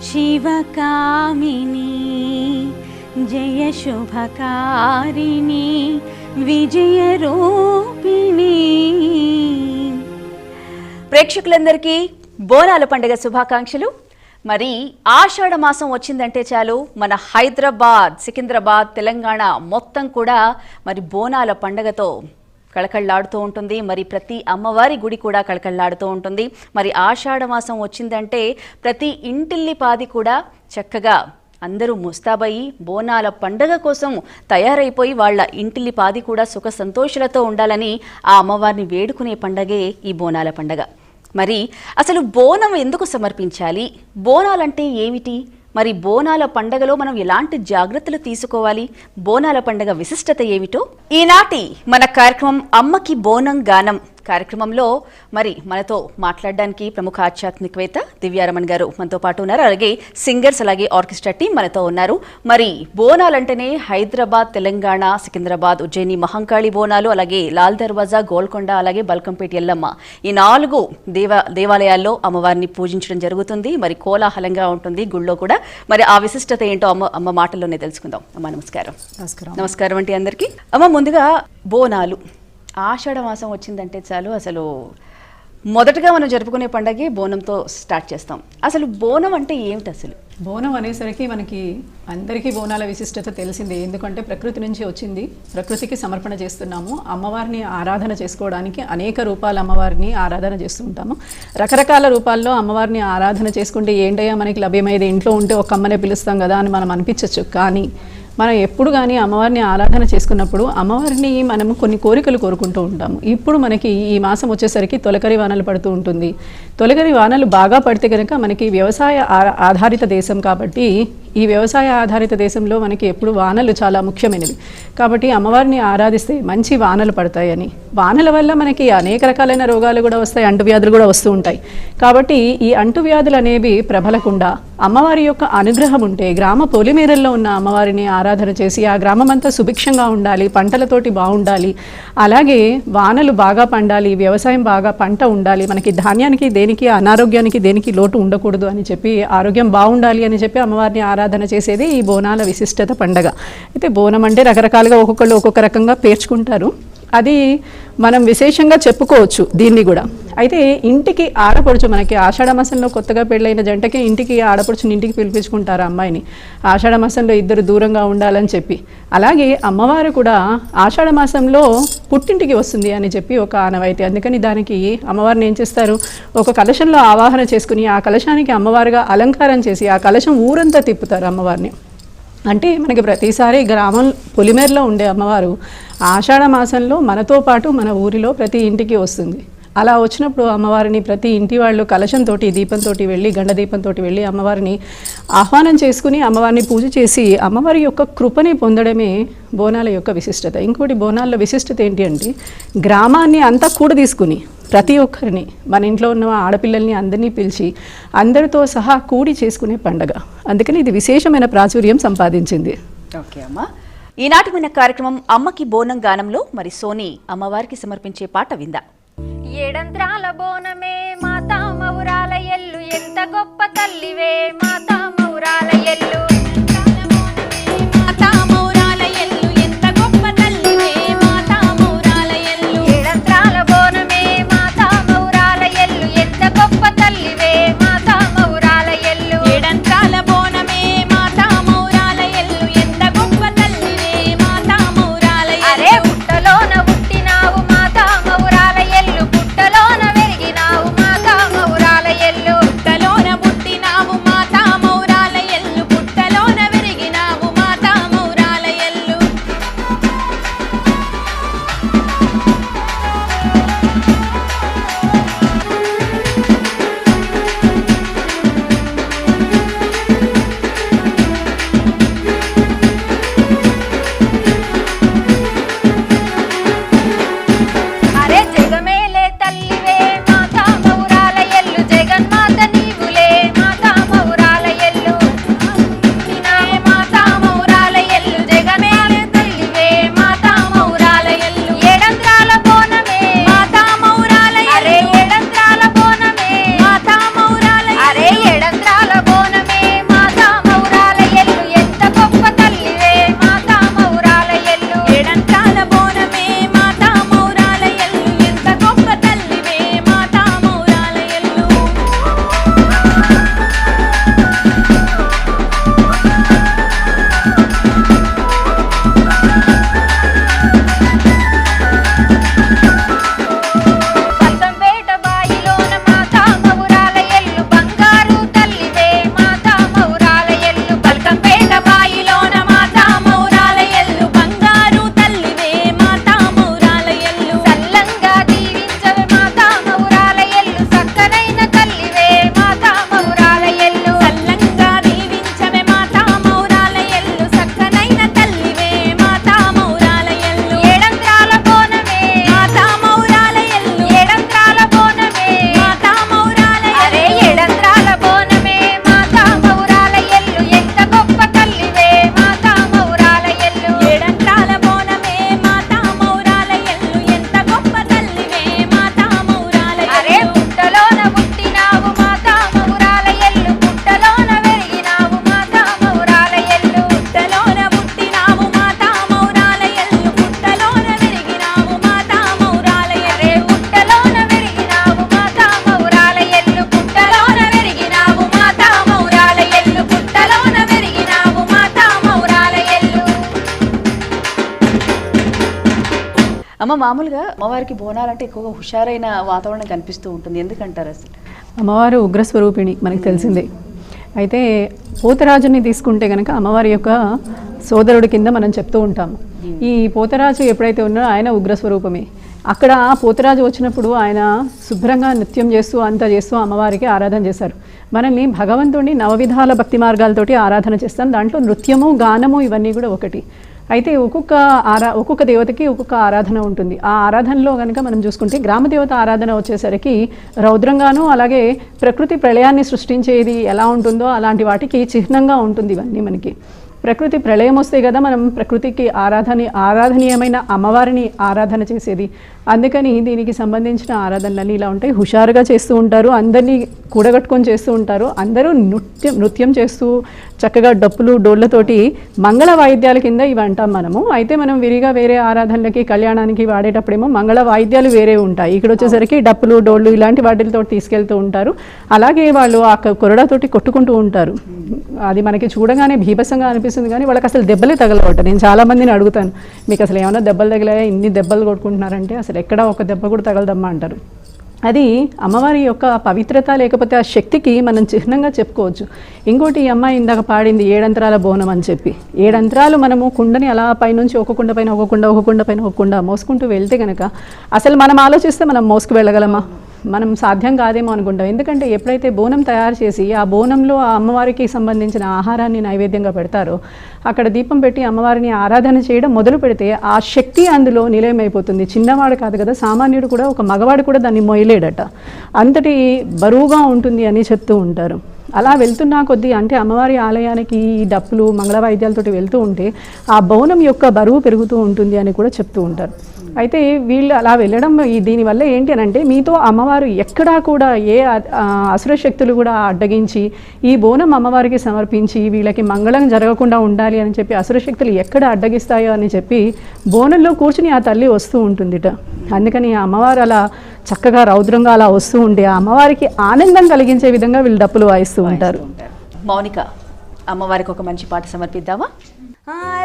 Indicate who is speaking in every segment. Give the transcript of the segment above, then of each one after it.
Speaker 1: శివకామిని జయ శుభకారిణి విజయరూపిణి.
Speaker 2: ప్రేక్షకులందరికీ బోనాల పండుగ శుభాకాంక్షలు. మరి ఆషాఢ మాసం వచ్చిందంటే చాలు మన హైదరాబాద్, సికింద్రాబాద్, తెలంగాణ మొత్తం కూడా మరి బోనాల పండుగతో కళకళలాడుతూ ఉంటుంది. మరి ప్రతి అమ్మవారి గుడి కూడా కళకళలాడుతూ ఉంటుంది. మరి ఆషాఢ మాసం వచ్చిందంటే ప్రతి ఇంటిల్లిపాది కూడా చక్కగా అందరూ ముస్తాబయ్యి బోనాల పండగ కోసం తయారైపోయి వాళ్ళ ఇంటిల్లిపాది కూడా సుఖ సంతోషాలతో ఉండాలని ఆ అమ్మవారిని వేడుకునే పండగే ఈ బోనాల పండగ. మరి అసలు బోనం ఎందుకు సమర్పించాలి? బోనాలంటే ఏమిటి? మరి బోనాల పండగలో మనం ఎలాంటి జాగ్రత్తలు తీసుకోవాలి? బోనాల పండగ విశిష్టత ఏమిటో ఈనాటి మన కార్యక్రమం అమ్మకి బోనం గానం కార్యక్రమంలో మరి మనతో మాట్లాడడానికి ప్రముఖ ఆధ్యాత్మికవేత్త దివ్యారమణ్ గారు మనతో పాటు ఉన్నారు. అలాగే సింగర్స్, అలాగే ఆర్కెస్ట్రా టీం మనతో ఉన్నారు. మరి బోనాలంటేనే హైదరాబాద్, తెలంగాణ, సికింద్రాబాద్, ఉజ్జయిని మహంకాళి బోనాలు, అలాగే లాల్ దర్వాజా, గోల్కొండ, అలాగే బల్కంపేట ఎల్లమ్మ, ఈ 4 దేవాలయాల్లో అమ్మవారిని పూజించడం జరుగుతుంది. మరి కోలాహలంగా ఉంటుంది గుళ్ళో కూడా. మరి ఆ విశిష్టత ఏంటో అమ్మ మాటల్లోనే తెలుసుకుందాం. అమ్మ నమస్కారం. నమస్కారం అండి అందరికీ. అమ్మ ముందుగా బోనాలు ఆషాఢ మాసం వచ్చిందంటే చాలు అసలు మొదటగా మనం జరుపుకునే పండగే బోనంతో స్టార్ట్ చేస్తాం. అసలు బోనం అంటే ఏమిటి? అసలు
Speaker 3: బోనం అనేసరికి మనకి అందరికీ బోనాల విశిష్టత తెలిసిందే. ఎందుకంటే ప్రకృతి నుంచి వచ్చింది, ప్రకృతికి సమర్పణ చేస్తున్నాము. అమ్మవారిని ఆరాధన చేసుకోవడానికి అనేక రూపాల అమ్మవారిని ఆరాధన చేస్తూ ఉంటాము. రకరకాల రూపాల్లో అమ్మవారిని ఆరాధన చేసుకుంటే ఏంటయ్యా మనకి లభ్యమయ్యేది, ఇంట్లో ఉంటే ఒక అమ్మనే పిలుస్తాం కదా అని మనం అనిపించవచ్చు. కానీ మనం ఎప్పుడు కానీ అమ్మవారిని ఆరాధన చేసుకున్నప్పుడు అమ్మవారిని మనము కొన్ని కోరికలు కోరుకుంటూ ఉంటాము. ఇప్పుడు మనకి ఈ మాసం వచ్చేసరికి తొలకరి వానలు పడుతూ ఉంటుంది. తొలకరి వానలు బాగా పడితే కనుక మనకి వ్యవసాయ ఆధారిత దేశం కాబట్టి ఈ వ్యవసాయ ఆధారిత దేశంలో మనకి ఎప్పుడు వానలు చాలా ముఖ్యమైనవి. కాబట్టి అమ్మవారిని ఆరాధిస్తే మంచి వానలు పడతాయని, వానల వల్ల మనకి అనేక రకాలైన రోగాలు కూడా వస్తాయి, అంటువ్యాధులు కూడా వస్తూ ఉంటాయి. కాబట్టి ఈ అంటువ్యాధులు అనేవి ప్రబలకుండా అమ్మవారి యొక్క అనుగ్రహం ఉంటే గ్రామ పొలిమేరల్లో ఉన్న అమ్మవారిని ఆరాధన చేసి ఆ గ్రామం అంతా సుభిక్షంగా ఉండాలి, పంటలతోటి బాగుండాలి, అలాగే వానలు బాగా పండాలి, వ్యవసాయం బాగా పంట ఉండాలి, మనకి ధాన్యానికి దేనికి అనారోగ్యానికి దేనికి లోటు ఉండకూడదు అని చెప్పి ఆరోగ్యం బాగుండాలి అని చెప్పి అమ్మవారిని ఆరాధన చేసేది ఈ బోనాల విశిష్టత పండగ. అయితే బోనం అంటే రకరకాలుగా ఒక్కొక్కళ్ళు ఒక్కొక్క రకంగా పేర్చుకుంటారు. అది మనం విశేషంగా చెప్పుకోవచ్చు దీన్ని కూడా. అయితే ఇంటికి ఆడపడుచు, మనకి ఆషాఢ మాసంలో కొత్తగా పెళ్ళైన జంటకి ఇంటికి ఆడపడుచుని ఇంటికి పిలిపించుకుంటారు అమ్మాయిని, ఆషాఢ మాసంలో ఇద్దరు దూరంగా ఉండాలని చెప్పి. అలాగే అమ్మవారు కూడా ఆషాఢ మాసంలో పుట్టింటికి వస్తుంది అని చెప్పి ఒక ఆనవాయితీ. అందుకని దానికి అమ్మవారిని ఏం చేస్తారు, ఒక కలశంలో ఆవాహన చేసుకుని ఆ కలశానికి అమ్మవారుగా అలంకారం చేసి ఆ కలశం ఊరంతా తిప్పుతారు అమ్మవారిని. అంటే మనకి ప్రతిసారి గ్రామం పొలిమేరలో ఉండే అమ్మవారు ఆషాఢ మాసంలో మనతో పాటు మన ఊరిలో ప్రతి ఇంటికి వస్తుంది. అలా వచ్చినప్పుడు అమ్మవారిని ప్రతి ఇంటి వాళ్ళు కలశంతో, దీపంతో వెళ్ళి, గండ దీపంతో వెళ్ళి అమ్మవారిని ఆహ్వానం చేసుకుని అమ్మవారిని పూజ చేసి అమ్మవారి యొక్క కృపని పొందడమే బోనాల యొక్క విశిష్టత. ఇంకోటి బోనాల విశిష్టత ఏంటి అంటే గ్రామాన్ని అంతా కూడా తీసుకుని ప్రతి ఒక్కరిని, మన ఇంట్లో ఉన్న ఆడపిల్లల్ని అందరినీ పిలిచి అందరితో సహా కూడి చేసుకునే పండగ. అందుకని ఇది విశేషమైన ప్రాచుర్యం సంపాదించింది.
Speaker 2: ఓకే అమ్మ, ఈనాటి మన కార్యక్రమం అమ్మకి బోనం గానంలో మరి సోని అమ్మవారికి సమర్పించే పాట విందా.
Speaker 4: ఏడంత్రాల బోనమే మాతా మౌరాల ఎల్లు, ఎంత గొప్ప తల్లివే మాతా మౌరాల ఎల్లు.
Speaker 1: మాతా
Speaker 2: అమ్మ మామూలుగా అమ్మవారికి బోనాలంటే ఎక్కువగా హుషారైన వాతావరణం కనిపిస్తూ ఉంటుంది, ఎందుకంటారు అసలు?
Speaker 3: అమ్మవారు ఉగ్రస్వరూపిణి మనకు తెలిసిందే. అయితే పోతరాజుని తీసుకుంటే కనుక అమ్మవారి యొక్క సోదరుడి కింద మనం చెప్తూ ఉంటాము. ఈ పోతరాజు ఎప్పుడైతే ఉన్నారో ఆయన ఉగ్రస్వరూపమే. అక్కడ పోతరాజు వచ్చినప్పుడు ఆయన శుభ్రంగా నృత్యం చేస్తూ అంతా చేస్తూ అమ్మవారికి ఆరాధన చేశారు. మనల్ని భగవంతుడిని నవవిధాల భక్తి మార్గాలతోటి ఆరాధన చేస్తాం. దాంట్లో నృత్యము, గానము ఇవన్నీ కూడా ఒకటి. అయితే ఒక్కొక్క దేవతకి ఒక్కొక్క ఆరాధన ఉంటుంది. ఆ ఆరాధనలో కనుక మనం చూసుకుంటే గ్రామదేవత ఆరాధన వచ్చేసరికి రౌద్రంగాను, అలాగే ప్రకృతి ప్రళయాన్ని సృష్టించేది ఎలా ఉంటుందో అలాంటి వాటికి చిహ్నంగా ఉంటుంది. ఇవన్నీ మనకి ప్రకృతి ప్రళయం వస్తే కదా మనం ప్రకృతికి ఆరాధనీయమైన అమ్మవారిని ఆరాధన చేసేది. అందుకని దీనికి సంబంధించిన ఆరాధనలన్నీ ఇలా ఉంటాయి. హుషారుగా చేస్తూ ఉంటారు, అందరినీ కూడగట్టుకొని చేస్తూ ఉంటారు. అందరూ నృత్యం చేస్తూ చక్కగా డప్పులు డోళ్ళతోటి మంగళ వాయిద్యాల కింద ఇవి అంటాం మనము. అయితే మనం విరిగా వేరే ఆరాధనలకి కళ్యాణానికి వాడేటప్పుడేమో మంగళ వాయిద్యాలు వేరే ఉంటాయి. ఇక్కడ వచ్చేసరికి డప్పులు డోళ్ళు ఇలాంటి వాటితో తీసుకెళ్తూ ఉంటారు. అలాగే వాళ్ళు ఆ కొరడాతోటి కొట్టుకుంటూ ఉంటారు. అది మనకి చూడగానే భీభత్సంగా అనిపిస్తుంది, కానీ వాళ్ళకి అసలు దెబ్బలే తగలవట. నేను చాలామందిని అడుగుతాను, మీకు అసలు ఏమైనా దెబ్బలు తగిలాయా, ఇన్ని దెబ్బలు కొట్టుకుంటున్నారంటే అసలు ఎక్కడా ఒక దెబ్బ కూడా తగలదమ్మా అంటారు. అది అమ్మవారి యొక్క పవిత్రత లేకపోతే ఆ శక్తికి మనం చిహ్నంగా చెప్పుకోవచ్చు. ఇంకోటి ఈ అమ్మాయి ఇందాక పాడింది 7 అంతరాల బోనం అని చెప్పి. 7 అంతరాలు మనము కుండని అలా పైనుంచి ఒక కుండ పైన ఒక కుండ మోసుకుంటూ వెళ్తే కనుక అసలు మనం ఆలోచిస్తే మనం మోసుకు వెళ్ళగలమా? మనం సాధ్యం కాదేమో అనుకుంటాం. ఎందుకంటే ఎప్పుడైతే బోనం తయారు చేసి ఆ బోనంలో ఆ అమ్మవారికి సంబంధించిన ఆహారాన్ని నైవేద్యంగా పెడతారో అక్కడ దీపం పెట్టి అమ్మవారిని ఆరాధన చేయడం మొదలు పెడితే ఆ శక్తి అందులో నిలయమైపోతుంది. చిన్నవాడు కాదు కదా, సామాన్యుడు కూడా, ఒక మగవాడు కూడా దాన్ని మొయ్యలేడట. అంతటి బరువుగా ఉంటుంది అని చెప్తూ ఉంటారు. అలా వెళ్తున్నా కొద్దీ అంటే అమ్మవారి ఆలయానికి ఈ డప్పులు మంగళ వాయిద్యాలతోటి వెళ్తూ ఉంటే ఆ బోనం యొక్క బరువు పెరుగుతూ ఉంటుంది అని కూడా చెప్తూ ఉంటారు. అయితే వీళ్ళు అలా వెళ్ళడం దీనివల్ల ఏంటి అని అంటే మీతో అమ్మవారు ఎక్కడా కూడా ఏ అసుర శక్తులు కూడా అడ్డగించి ఈ బోనం అమ్మవారికి సమర్పించి వీళ్ళకి మంగళం జరగకుండా ఉండాలి అని చెప్పి అసుర శక్తులు ఎక్కడ అడ్డగిస్తాయో అని చెప్పి బోనంలో కూర్చుని ఆ తల్లి వస్తూ ఉంటుందిట. అందుకని ఆ అమ్మవారు అలా చక్కగా రౌద్రంగా అలా వస్తూ ఉంటే ఆ అమ్మవారికి ఆనందం కలిగించే విధంగా వీళ్ళు డప్పులు వాయిస్తూ ఉంటారు.
Speaker 2: మౌనిక, అమ్మవారికి ఒక మంచి పాట సమర్పిద్దామా?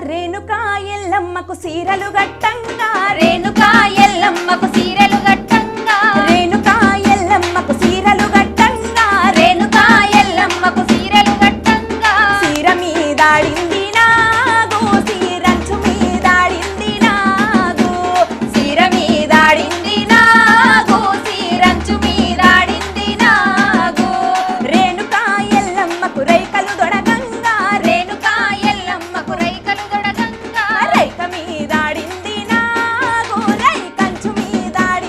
Speaker 1: రేణుకా ఎల్లమ్మకు సీరలు గట్టంగా,
Speaker 4: రేణుకా ఎల్లమ్మకు సీరెలు గట్టంగా,
Speaker 1: రేణుకా ఎల్లమ్మకు సీరలు గట్టంగా,
Speaker 4: రేణుకా ఎల్లమ్మకు సీరెలు గట్టంగా,
Speaker 1: సీర మీదాడింది నాగు, సీరంచు మీదాడింది నాగు,
Speaker 4: సీర మీదాడింది నాగు, సీరంచు మీదాడింది నాగు,
Speaker 1: రేణుకా ఎల్లమ్మకు రైకలు దొడగంగా,
Speaker 4: రేణుకా ఎల్లమ్మకు రైకలు దొడగంగా,
Speaker 1: రైక మీదాడింది నాగు, రైకంచు మీదాడింది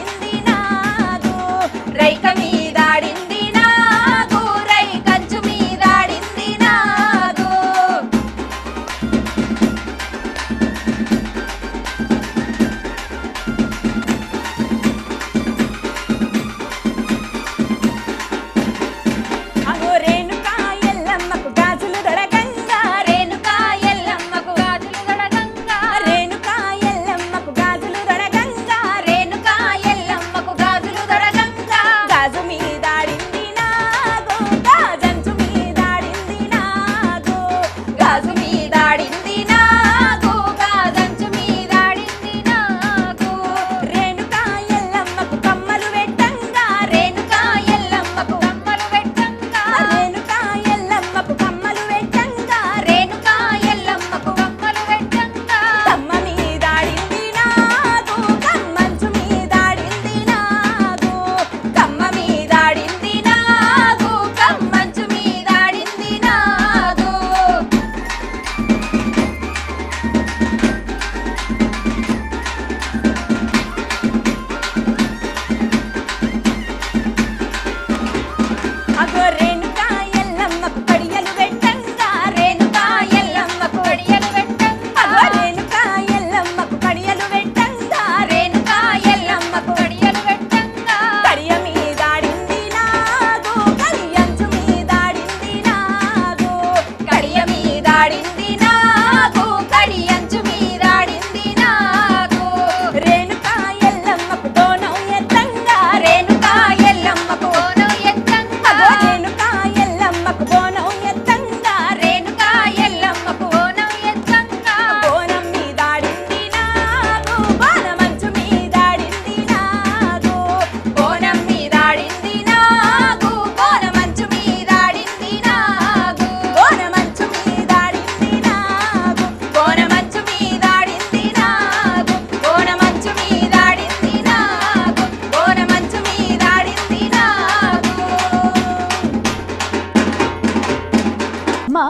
Speaker 2: అమ్మ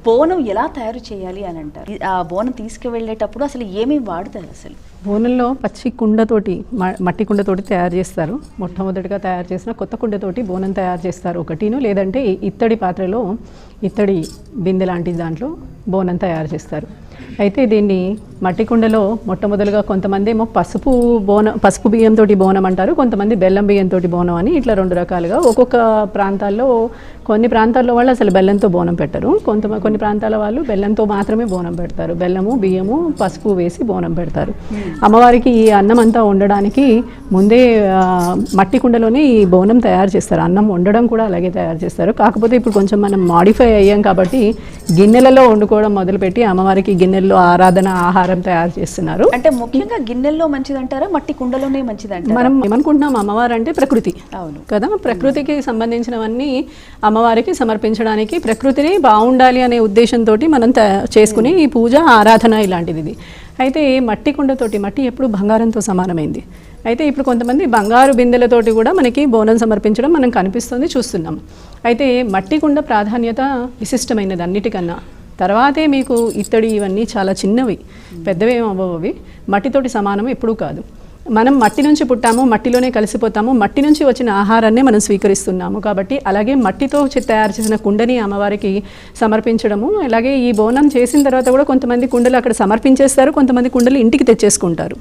Speaker 2: బోనం ఎలా తయారు చేయాలి అని అంటారు. ఆ బోనం తీసుకువెళ్ళేటప్పుడు అసలు ఏమేమి వాడతారు? అసలు
Speaker 3: బోనంలో పచ్చి కుండతోటి మట్టి కుండతోటి తయారు చేస్తారు. మొట్టమొదటిగా తయారు చేసిన కొత్త కుండతోటి బోనం తయారు చేస్తారు ఒకటిను, లేదంటే ఇత్తడి పాత్రలో ఇత్తడి బిందె లాంటి దాంట్లో బోనం తయారు చేస్తారు. అయితే దీన్ని మట్టి కుండలో మొట్టమొదలుగా కొంతమంది ఏమో పసుపు బియ్యంతో బోనం అంటారు, కొంతమంది బెల్లం బియ్యంతో బోనం అని, ఇట్లా 2 రకాలుగా. ఒక్కొక్క ప్రాంతాల్లో కొన్ని ప్రాంతాల్లో వాళ్ళు అసలు బెల్లంతో బోనం పెట్టరు, కొన్ని ప్రాంతాల వాళ్ళు బెల్లంతో మాత్రమే బోనం పెడతారు. బెల్లము బియ్యము పసుపు వేసి బోనం పెడతారు. అమ్మవారికి ఈ అన్నం అంతా వండడానికి ముందే మట్టి కుండలోనే ఈ బోనం తయారు చేస్తారు. అన్నం వండడం కూడా అలాగే తయారు చేస్తారు. కాకపోతే ఇప్పుడు కొంచెం మనం మాడిఫై అయ్యాం కాబట్టి గిన్నెలలో వండుకోవడం మొదలుపెట్టి అమ్మవారికి గిన్నెల్లో ఆరాధన ఆహారం తయారు చేస్తున్నారు.
Speaker 2: అంటే ముఖ్యంగా గిన్నెల్లో మంచిదంటారా, మట్టి కుండలోనే మంచిదంటారా?
Speaker 3: మనం ఏమనుకుంటున్నాం, అమ్మవారు అంటే ప్రకృతి
Speaker 2: అవును
Speaker 3: కదా, ప్రకృతికి సంబంధించినవన్నీ అమ్మవారికి సమర్పించడానికి, ప్రకృతిని బాగుండాలి అనే ఉద్దేశంతో మనం చేసుకునే ఈ పూజ ఆరాధన ఇలాంటిది ఇది. అయితే మట్టి కుండతోటి, మట్టి ఎప్పుడు బంగారంతో సమానమైంది. అయితే ఇప్పుడు కొంతమంది బంగారు బిందెలతోటి కూడా మనకి బోనం సమర్పించడం మనం కనిపిస్తుంది, చూస్తున్నాం. అయితే మట్టి కుండ ప్రాధాన్యత విశిష్టమైనది అన్నిటికన్నా. తర్వాతే మీకు ఇత్తడి ఇవన్నీ చాలా చిన్నవి, పెద్దవేం అవ్వవు. అవి మట్టితోటి సమానం ఎప్పుడూ కాదు. మనం మట్టి నుంచి పుట్టాము, మట్టిలోనే కలిసిపోతాము, మట్టి నుంచి వచ్చిన ఆహారాన్ని మనం స్వీకరిస్తున్నాము. కాబట్టి అలాగే మట్టితో తయారు చేసిన కుండని అమ్మవారికి సమర్పించడము. అలాగే ఈ బోనం చేసిన తర్వాత కూడా కొంతమంది కుండలు అక్కడ సమర్పించేస్తారు, కొంతమంది కుండలు ఇంటికి తెచ్చేసుకుంటారు.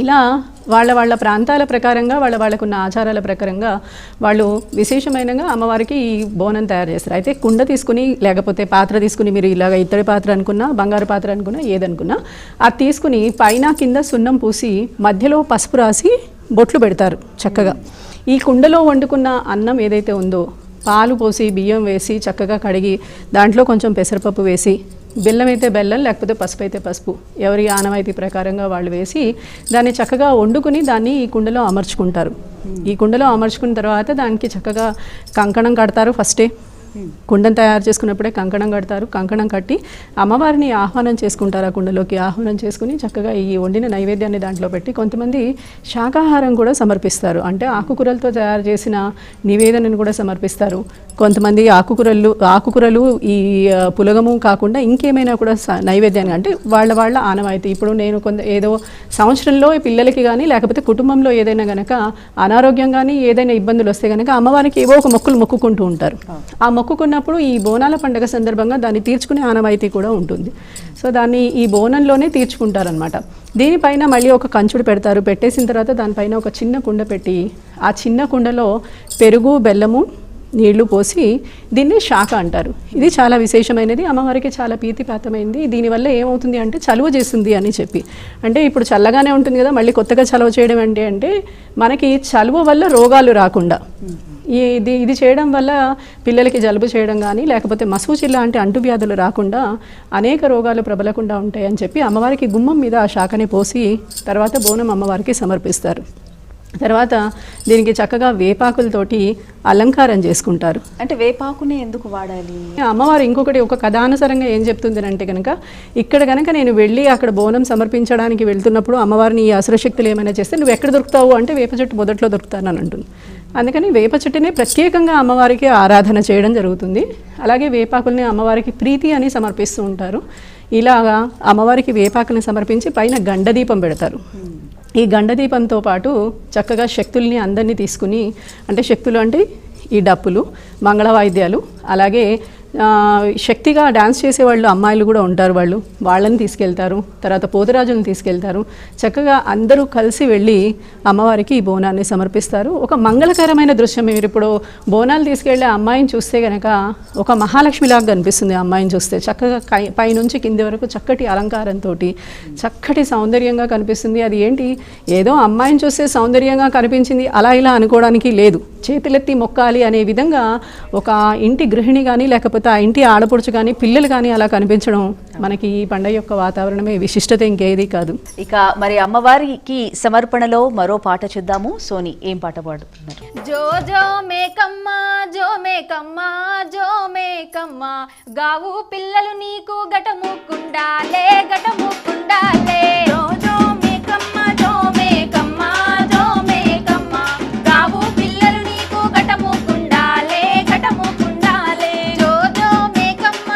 Speaker 3: ఇలా వాళ్ళ ప్రాంతాల ప్రకారంగా వాళ్ళకున్న ఆచారాల ప్రకారంగా వాళ్ళు విశేషమైనగా అమ్మవారికి ఈ బోనం తయారు చేస్తారు. అయితే కుండ తీసుకుని, లేకపోతే పాత్ర తీసుకుని, మీరు ఇలాగ ఇత్తడి పాత్ర అనుకున్నా, బంగారు పాత్ర అనుకున్నా, ఏదనుకున్నా అది తీసుకుని పైన కింద సున్నం పూసి మధ్యలో పసుపు రాసి బొట్లు పెడతారు చక్కగా. ఈ కుండలో వండుకున్న అన్నం ఏదైతే ఉందో పాలు పోసి బియ్యం వేసి చక్కగా కడిగి దాంట్లో కొంచెం పెసరపప్పు వేసి, బెల్లం అయితే బెల్లం, లేకపోతే పసుపు అయితే పసుపు, ఎవరి ఆనవాయితీ ప్రకారంగా వాళ్ళు వేసి దాన్ని చక్కగా వండుకుని దాన్ని ఈ కుండలో అమర్చుకుంటారు. ఈ కుండలో అమర్చుకున్న తర్వాత దానికి చక్కగా కంకణం కడతారు. ఫస్టే కుండను తయారు చేసుకున్నప్పుడే కంకణం కడతారు. కంకణం కట్టి అమ్మవారిని ఆహ్వానం చేసుకుంటారు. ఆ కుండలోకి ఆహ్వానం చేసుకుని చక్కగా ఈ వండిన నైవేద్యాన్ని దాంట్లో పెట్టి, కొంతమంది శాకాహారం కూడా సమర్పిస్తారు. అంటే ఆకుకూరలతో తయారు చేసిన నివేదనను కూడా సమర్పిస్తారు. కొంతమంది ఆకుకూరలు ఈ పులగము కాకుండా ఇంకేమైనా కూడా నైవేద్యాన్ని, అంటే వాళ్ళ ఆనవాయితీ. ఇప్పుడు నేను ఏదో సంవత్సరంలో పిల్లలకి కానీ లేకపోతే కుటుంబంలో ఏదైనా కనుక అనారోగ్యం కానీ ఏదైనా ఇబ్బందులు వస్తే కనుక అమ్మవారికి ఏవో ఒక మొక్కుకుంటూ ఉంటారు. ఆ మొక్కుకున్నప్పుడు ఈ బోనాల పండుగ సందర్భంగా దాన్ని తీర్చుకునే ఆనవాయితీ కూడా ఉంటుంది. సో దాన్ని ఈ బోనంలోనే తీర్చుకుంటారనమాట. దీనిపైన మళ్ళీ ఒక కంచుడు పెడతారు. పెట్టేసిన తర్వాత దానిపైన ఒక చిన్న కుండ పెట్టి, ఆ చిన్న కుండలో పెరుగు బెల్లము నీళ్లు పోసి దీన్ని శాఖ అంటారు. ఇది చాలా విశేషమైనది, అమ్మవారికి చాలా ప్రీతిపాతమైంది. దీనివల్ల ఏమవుతుంది అంటే చలువ చేస్తుంది అని చెప్పి, అంటే ఇప్పుడు చల్లగానే ఉంటుంది కదా, మళ్ళీ కొత్తగా చలువ చేయడం అంటే మనకి చలువ వల్ల రోగాలు రాకుండా, ఇది చేయడం వల్ల పిల్లలకి జలుబు చేయడం కానీ లేకపోతే మసూచి లాంటి అంటువ్యాధులు రాకుండా అనేక రోగాలు ప్రబలకుండా ఉంటాయని చెప్పి అమ్మవారికి గుమ్మం మీద ఆ శాఖని పోసి తర్వాత బోనం అమ్మవారికి సమర్పిస్తారు. తర్వాత దీనికి చక్కగా వేపాకులతోటి అలంకారం చేసుకుంటారు.
Speaker 2: అంటే వేపాకునే ఎందుకు వాడాలి?
Speaker 3: అమ్మవారు ఇంకొకటి ఒక కథానుసారంగా ఏం చెప్తుంది అంటే కనుక, ఇక్కడ కనుక నేను వెళ్ళి అక్కడ బోనం సమర్పించడానికి వెళ్తున్నప్పుడు అమ్మవారిని ఈ అసురశక్తులు ఏమైనా చేస్తే నువ్వు ఎక్కడ దొరుకుతావు అంటే వేప చెట్టు మొదట్లో దొరుకుతానని అంటుంది. అందుకని వేప చెట్టునే ప్రత్యేకంగా అమ్మవారికి ఆరాధన చేయడం జరుగుతుంది. అలాగే వేపాకుల్ని అమ్మవారికి ప్రీతి అని సమర్పిస్తూ ఉంటారు. ఇలాగా అమ్మవారికి వేపాకుని సమర్పించి పైన గండదీపం పెడతారు. ఈ గండదీపంతో పాటు చక్కగా శక్తుల్ని అందరినీ తీసుకుని, అంటే శక్తులు అంటే ఈ డప్పులు, మంగళ వాయిద్యాలు, అలాగే శక్తిగా డ్యాన్స్ చేసేవాళ్ళు అమ్మాయిలు కూడా ఉంటారు, వాళ్ళని తీసుకెళ్తారు. తర్వాత పోతురాజులను తీసుకెళ్తారు. చక్కగా అందరూ కలిసి వెళ్ళి అమ్మవారికి ఈ బోనాన్ని సమర్పిస్తారు. ఒక మంగళకరమైన దృశ్యం. మీరు ఇప్పుడు బోనాలు తీసుకెళ్ళే అమ్మాయిని చూస్తే కనుక ఒక మహాలక్ష్మిలాగా కనిపిస్తుంది. అమ్మాయిని చూస్తే చక్కగా పైనుంచి కింది వరకు చక్కటి అలంకారంతో చక్కటి సౌందర్యంగా కనిపిస్తుంది. అది ఏంటి, ఏదో అమ్మాయిని చూస్తే సౌందర్యంగా కనిపించింది అలా ఇలా అనుకోవడానికి లేదు. చేతులెత్తి మొక్కాలి అనే విధంగా ఒక ఇంటి గృహిణి కానీ లేకపోతే ఆ ఇంటి ఆడపడుచు కానీ పిల్లలు కానీ అలా కనిపించడం మనకి ఈ పండుగ యొక్క వాతావరణమే విశిష్టత, ఇంకేది కాదు.
Speaker 2: ఇక మరి అమ్మవారికి సమర్పణలో మరో పాట చూద్దాము. సోని ఏం పాట పాడుతున్నారు?
Speaker 4: జో జో మేకమ్మ జో మేకమ్మ జో మేకమ్మ, గావు పిల్లలు నీకు గటముకుండాలే గటముకుండాలే. జో జో మేకమ్మ జో మేకమ్మ జో మేకమ్మ, గావు పిల్లలు నీకు గటముకుండాలే గటముకుండాలే. జో జో మేకమ్మ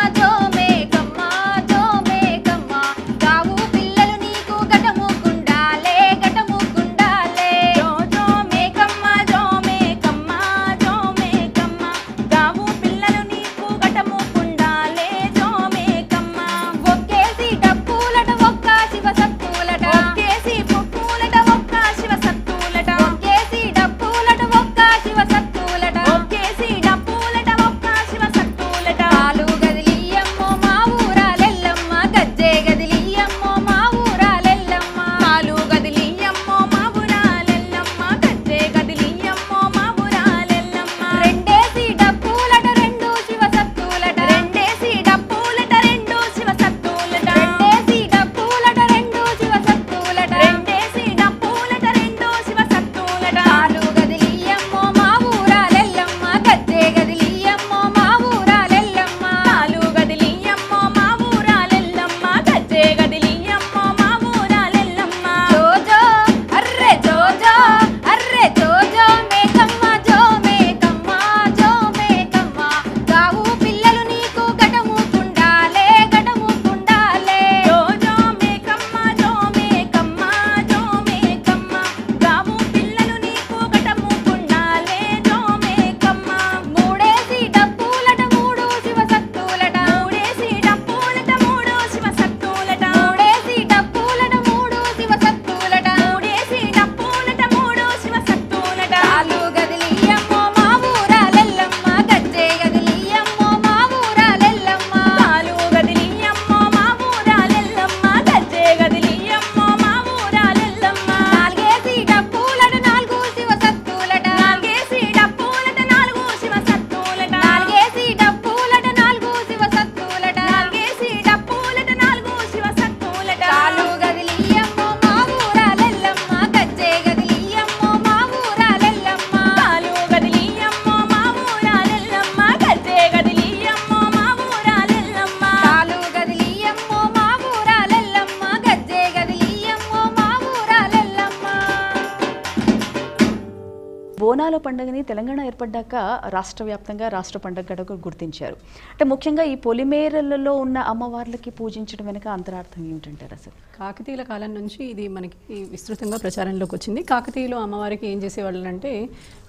Speaker 2: బోనాల పండుగని తెలంగాణ ఏర్పడ్డాక రాష్ట్ర వ్యాప్తంగా రాష్ట్ర పండుగగా గుర్తించారు. అంటే ముఖ్యంగా ఈ పొలిమేరలలో ఉన్న అమ్మవార్లకి పూజించడం వెనుక అంతరార్థం ఏమిటంటారు అసలు?
Speaker 3: కాకతీయుల కాలం నుంచి ఇది మనకి విస్తృతంగా ప్రచారంలోకి వచ్చింది. కాకతీయులు అమ్మవారికి ఏం చేసేవాళ్ళు అంటే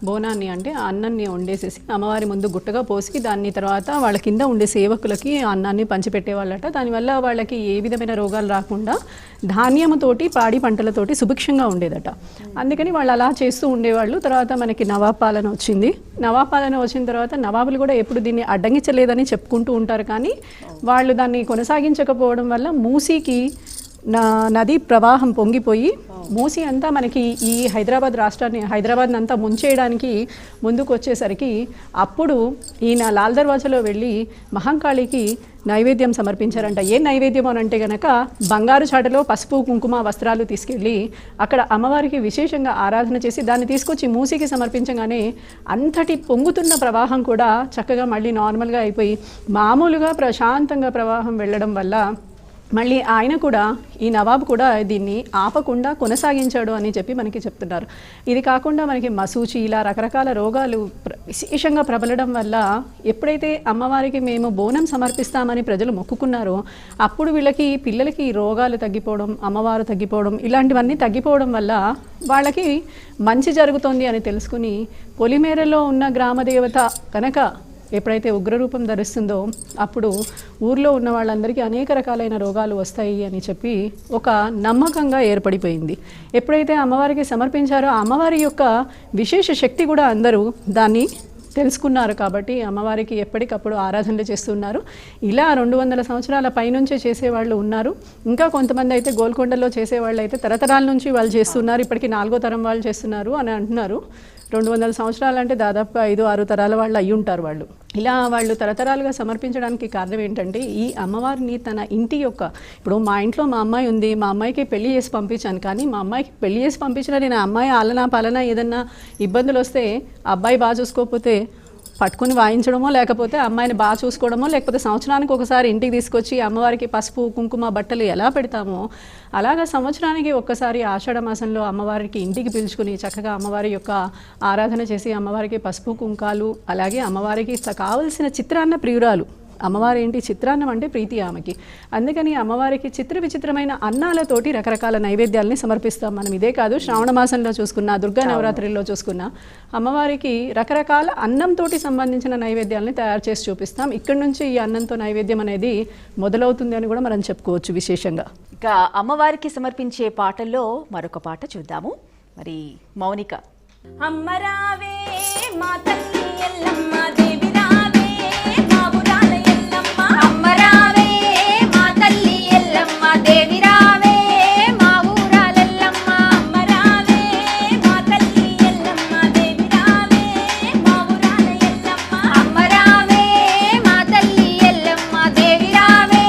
Speaker 3: బోనాన్ని అంటే అన్నాన్ని వండేసేసి అమ్మవారి ముందు గుట్టగా పోసి దాన్ని తర్వాత వాళ్ళ కింద ఉండే సేవకులకి అన్నాన్ని పంచిపెట్టేవాళ్ళట. దానివల్ల వాళ్ళకి ఏ విధమైన రోగాలు రాకుండా ధాన్యముతోటి పాడి పంటలతోటి సుభిక్షంగా ఉండేదట. అందుకని వాళ్ళు అలా చేస్తూ ఉండేవాళ్ళు. తర్వాత మనకి నవాబ్ పాలన వచ్చింది. నవాబ్ పాలన వచ్చిన తర్వాత నవాబులు కూడా ఎప్పుడు దీన్ని అడ్డంగించలేదని చెప్పుకుంటూ ఉంటారు. కానీ వాళ్ళు దాన్ని కొనసాగించకపోవడం వల్ల మూసీకి నది ప్రవాహం పొంగిపోయి మూసి అంతా మనకి ఈ హైదరాబాద్ని అంతా ముంచేయడానికి ముందుకు వచ్చేసరికి అప్పుడు ఈయన లాల్ దర్వాజాలో వెళ్ళి మహంకాళికి నైవేద్యం సమర్పించారంట. ఏ నైవేద్యం అని అంటే గనక బంగారు చాటలో పసుపు కుంకుమ వస్త్రాలు తీసుకెళ్ళి అక్కడ అమ్మవారికి విశేషంగా ఆరాధన చేసి దాన్ని తీసుకొచ్చి మూసికి సమర్పించగానే అంతటి పొంగుతున్న ప్రవాహం కూడా చక్కగా మళ్ళీ నార్మల్గా అయిపోయి మామూలుగా ప్రశాంతంగా ప్రవాహం వెళ్ళడం వల్ల మళ్ళీ ఆయన కూడా ఈ నవాబు కూడా దీన్ని ఆపకుండా కొనసాగించాడు అని చెప్పి మనకి చెప్తున్నారు. ఇది కాకుండా మనకి మసూచి ఇలా రకరకాల రోగాలు విశేషంగా ప్రబలడం వల్ల ఎప్పుడైతే అమ్మవారికి మేము బోనం సమర్పిస్తామని ప్రజలు మొక్కుకున్నారో అప్పుడు వీళ్ళకి పిల్లలకి రోగాలు తగ్గిపోవడం, అమ్మవారు తగ్గిపోవడం ఇలాంటివన్నీ తగ్గిపోవడం వల్ల వాళ్ళకి మంచి జరుగుతోంది అని తెలుసుకుని పొలిమేరలో ఉన్న గ్రామదేవత కనుక ఎప్పుడైతే ఉగ్రరూపం ధరిస్తుందో అప్పుడు ఊర్లో ఉన్న వాళ్ళందరికీ అనేక రకాలైన రోగాలు వస్తాయి అని చెప్పి ఒక నమ్మకంగా ఏర్పడిపోయింది. ఎప్పుడైతే అమ్మవారికి సమర్పించారో అమ్మవారి యొక్క విశేష శక్తి కూడా అందరూ దాన్ని తెలుసుకున్నారు. కాబట్టి అమ్మవారికి ఎప్పటికప్పుడు ఆరాధనలు చేస్తున్నారు. ఇలా 200 సంవత్సరాల పైనుంచే చేసేవాళ్ళు ఉన్నారు. ఇంకా కొంతమంది అయితే గోల్కొండలో చేసేవాళ్ళు అయితే తరతరాల నుంచి వాళ్ళు చేస్తున్నారు. ఇప్పటికీ 4వ తరం వాళ్ళు చేస్తున్నారు అని అంటున్నారు. 200 సంవత్సరాలు అంటే దాదాపు 5-6 తరాల వాళ్ళు అయ్యి ఉంటారు. ఇలా వాళ్ళు తరతరాలుగా సమర్పించడానికి కారణం ఏంటంటే ఈ అమ్మవారిని తన ఇంటి యొక్క ఇప్పుడు మా ఇంట్లో మా అమ్మాయి ఉంది, మా అమ్మాయికి పెళ్లి చేసి పంపించాను. కానీ మా అమ్మాయికి పెళ్లి చేసి పంపించిన నేను అమ్మాయి ఆలనా పాలన ఏదన్నా ఇబ్బందులు వస్తే అబ్బాయి బాగా చూసుకోకపోతే పట్టుకుని వాయించడమో లేకపోతే అమ్మాయిని బాగా చూసుకోవడమో లేకపోతే సంవత్సరానికి ఒకసారి ఇంటికి తీసుకొచ్చి అమ్మవారికి పసుపు కుంకుమ బట్టలు ఎలా పెడతామో అలాగా సంవత్సరానికి ఒక్కసారి ఆషాఢ మాసంలో అమ్మవారికి ఇంటికి పిలుచుకుని చక్కగా అమ్మవారి యొక్క ఆరాధన చేసి అమ్మవారికి పసుపు కుంకాలు అలాగే అమ్మవారికి కావలసిన చిత్రాన్న ప్రియురాలు అమ్మవారి ఏంటి చిత్రాన్నం అంటే ప్రీతి ఆమెకి. అందుకని అమ్మవారికి విచిత్రమైన అన్నాలతోటి రకరకాల నైవేద్యాలని సమర్పిస్తాం మనం. ఇదే కాదు శ్రావణ మాసంలో చూసుకున్నా, దుర్గా నవరాత్రిలో చూసుకున్నా అమ్మవారికి రకరకాల అన్నంతో సంబంధించిన నైవేద్యాలని తయారు చేసి చూపిస్తాం. ఇక్కడ నుంచి ఈ అన్నంతో నైవేద్యం అనేది మొదలవుతుంది అని కూడా మనం చెప్పుకోవచ్చు విశేషంగా.
Speaker 2: ఇక అమ్మవారికి సమర్పించే పాటల్లో మరొక పాట చూద్దాము. మరి మౌనిక
Speaker 1: అమ్మరావే మా తల్లి ఎల్లమ్మ దేవి రావే మా ఊరాల ఎల్లమ్మ
Speaker 4: అమ్మరావే మా తల్లి ఎల్లమ్మ దేవి రావే మా ఊరాలెల్లమ్మ
Speaker 1: అమ్మరావే మా తల్లి ఎల్లమ్మ దేవి రావే మా ఊరాల ఎల్లమ్మ
Speaker 4: అమ్మరావే మా తల్లి ఎల్లమ్మ దేవి రావే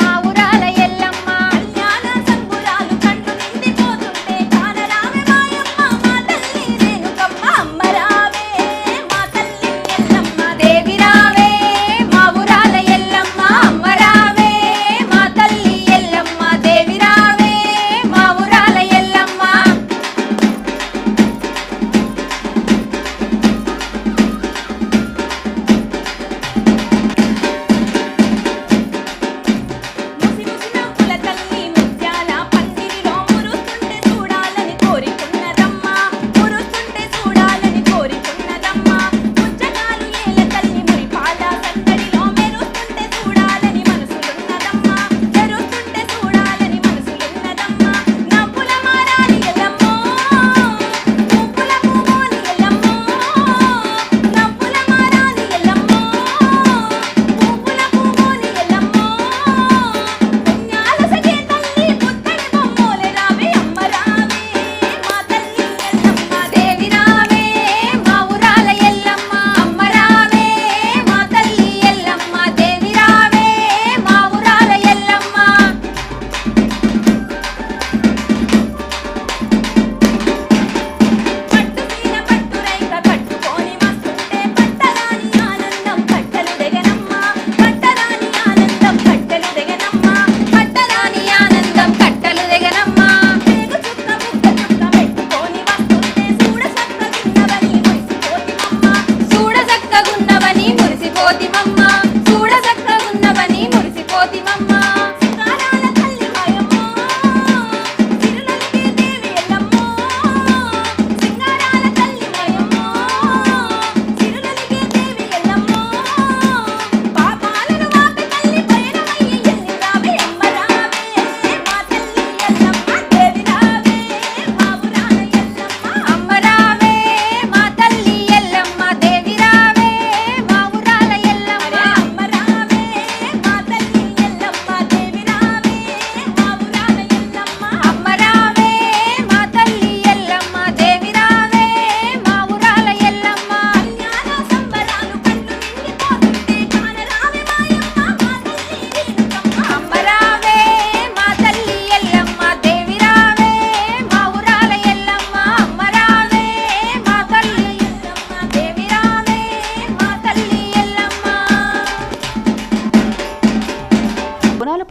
Speaker 4: మా ఊరాల ఎల్లమ్మ
Speaker 1: కళ్యాణ సంబురాలు కంటు నిండిపోతుంటే కానరావే మాయమ్మ మా తల్లి రేణుకమ్మ అమ్మరావే మా తల్లి ఎల్లమ్మ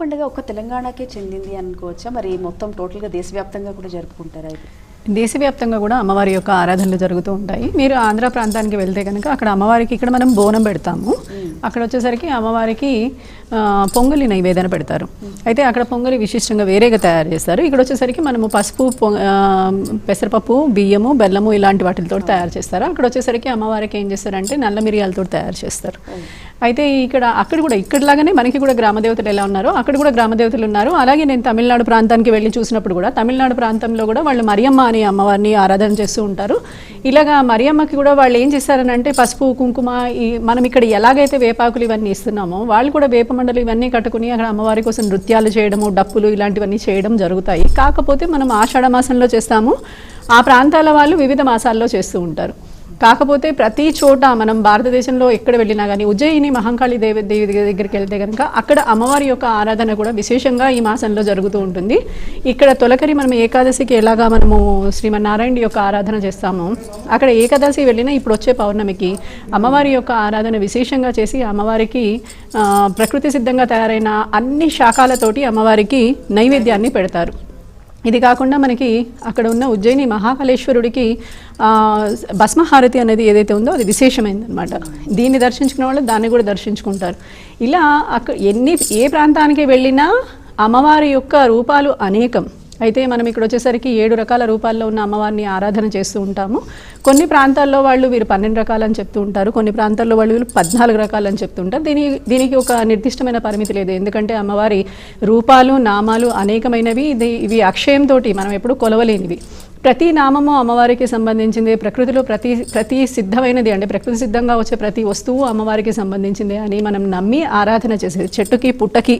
Speaker 2: పండుగ ఒక్క తెలంగాణకే చెందింది అనుకోవచ్చా? మరి మొత్తం టోటల్గా దేశవ్యాప్తంగా కూడా జరుపుకుంటారా ఇది?
Speaker 3: దేశవ్యాప్తంగా కూడా అమ్మవారి యొక్క ఆరాధనలు జరుగుతూ ఉంటాయి. మీరు ఆంధ్ర ప్రాంతానికి వెళ్తే కనుక అక్కడ అమ్మవారికి ఇక్కడ మనం బోనం పెడతాము. అక్కడ వచ్చేసరికి అమ్మవారికి పొంగలి నైవేదన పెడతారు. అయితే అక్కడ పొంగలి విశిష్టంగా వేరేగా తయారు చేస్తారు. ఇక్కడ వచ్చేసరికి మనము పసుపు, పెసరపప్పు, బియ్యము, బెల్లము ఇలాంటి వాటితో తయారు చేస్తారు. అక్కడ వచ్చేసరికి అమ్మవారికి ఏం చేస్తారంటే నల్ల మిరియాలతో తయారు చేస్తారు. అయితే అక్కడ కూడా ఇక్కడలాగానే మనకి కూడా గ్రామదేవతలు ఎలా ఉన్నారో అక్కడ కూడా గ్రామదేవతలు ఉన్నారు. అలాగే నేను తమిళనాడు ప్రాంతానికి వెళ్ళి చూసినప్పుడు కూడా తమిళనాడు ప్రాంతంలో కూడా వాళ్ళు మరియమ్మ అనే అమ్మవారిని ఆరాధన చేస్తూ ఉంటారు. ఇలాగా మరియమ్మకి కూడా వాళ్ళు ఏం చేస్తారని అంటే పసుపు, కుంకుమ, మనం ఇక్కడ ఎలాగైతే వేపాకులు ఇవన్నీ ఇస్తున్నామో వాళ్ళు కూడా వేప మండలు ఇవన్నీ కట్టుకుని అక్కడ అమ్మవారి కోసం నృత్యాలు చేయడము, డప్పులు ఇలాంటివన్నీ చేయడం జరుగుతాయి. కాకపోతే మనం ఆషాఢ మాసంలో చేస్తాము, ఆ ప్రాంతాల వాళ్ళు వివిధ మాసాల్లో చేస్తూ ఉంటారు. కాకపోతే ప్రతి చోట మనం భారతదేశంలో ఎక్కడ వెళ్ళినా కానీ ఉజ్జయిని మహంకాళి దేవి దగ్గరికి వెళ్తే కనుక అక్కడ అమ్మవారి యొక్క ఆరాధన కూడా విశేషంగా ఈ మాసంలో జరుగుతూ ఉంటుంది. ఇక్కడ తొలకరి మనం ఏకాదశికి ఎలాగా మనము శ్రీమన్నారాయణ యొక్క ఆరాధన చేస్తామో అక్కడ ఏకాదశి వెళ్ళినా ఇప్పుడు వచ్చే పౌర్ణమికి అమ్మవారి యొక్క ఆరాధన విశేషంగా చేసి అమ్మవారికి ప్రకృతి సిద్ధంగా తయారైన అన్ని శాఖలతోటి అమ్మవారికి నైవేద్యాన్ని పెడతారు. ఇది కాకుండా మనకి అక్కడ ఉన్న ఉజ్జయిని మహాకాళేశ్వరుడికి భస్మహారతి అనేది ఏదైతే ఉందో అది విశేషమైందనమాట. దీన్ని దర్శించుకున్న వాళ్ళు దాన్ని కూడా దర్శించుకుంటారు. ఇలా అక్కడ ఏ ప్రాంతానికి వెళ్ళినా అమ్మవారి యొక్క రూపాలు అనేకం. అయితే మనం ఇక్కడ వచ్చేసరికి 7 రకాల రూపాల్లో ఉన్న అమ్మవారిని ఆరాధన చేస్తూ ఉంటాము. కొన్ని ప్రాంతాల్లో వాళ్ళు వీరు 12 రకాలని చెప్తూ ఉంటారు, కొన్ని ప్రాంతాల్లో వాళ్ళు 14 రకాలని చెప్తూ ఉంటారు. దీనికి ఒక నిర్దిష్టమైన పరిమితి లేదు. ఎందుకంటే అమ్మవారి రూపాలు, నామాలు అనేకమైనవి. ఇవి అక్షయంతో మనం ఎప్పుడు కొలవలేనివి. ప్రతి నామము అమ్మవారికి సంబంధించింది. ప్రకృతిలో ప్రతి సిద్ధమైనది అంటే ప్రకృతి సిద్ధంగా వచ్చే ప్రతి వస్తువు అమ్మవారికి సంబంధించింది అని మనం నమ్మి ఆరాధన చేసేది. చెట్టుకి, పుట్టకి,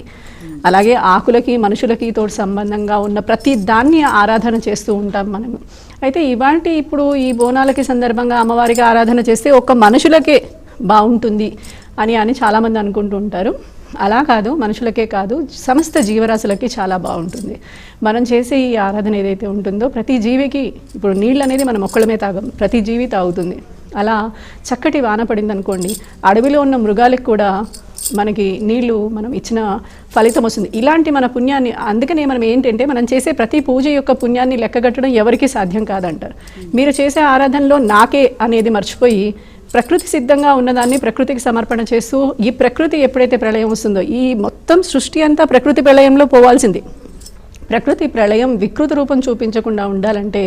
Speaker 3: అలాగే ఆకులకి, మనుషులకి తోటి సంబంధంగా ఉన్న ప్రతి దాన్ని ఆరాధన చేస్తూ ఉంటాం మనము. అయితే ఇప్పుడు ఈ బోనాలకి సందర్భంగా అమ్మవారికి ఆరాధన చేస్తే ఒక్క మనుషులకే బాగుంటుంది అని చాలామంది అనుకుంటూ ఉంటారు. అలా కాదు, మనుషులకే కాదు సమస్త జీవరాశులకి చాలా బాగుంటుంది. మనం చేసే ఈ ఆరాధన ఏదైతే ఉంటుందో ప్రతి జీవికి, ఇప్పుడు నీళ్ళు అనేది మనం ఒక్కళ్ళమే తాగం, ప్రతి జీవి తాగుతుంది. అలా చక్కటి వాన పడింది అనుకోండి, అడవిలో ఉన్న మృగాలకు కూడా మనకి నీళ్లు మనం ఇచ్చిన ఫలితం వస్తుంది. ఇలాంటి మన పుణ్యాన్ని, అందుకనే మనం ఏంటంటే మనం చేసే ప్రతి పూజ యొక్క పుణ్యాన్ని లెక్కగట్టడం ఎవరికీ సాధ్యం కాదంటారు. మీరు చేసే ఆరాధనలో నాకే అనేది మర్చిపోయి ప్రకృతి సిద్ధంగా ఉన్నదాన్ని ప్రకృతికి సమర్పణ చేస్తూ, ఈ ప్రకృతి ఎప్పుడైతే ప్రళయం వస్తుందో ఈ మొత్తం సృష్టి అంతా ప్రకృతి ప్రళయంలో పోవాల్సింది. ప్రకృతి ప్రళయం వికృత రూపం చూపించకుండా ఉండాలంటే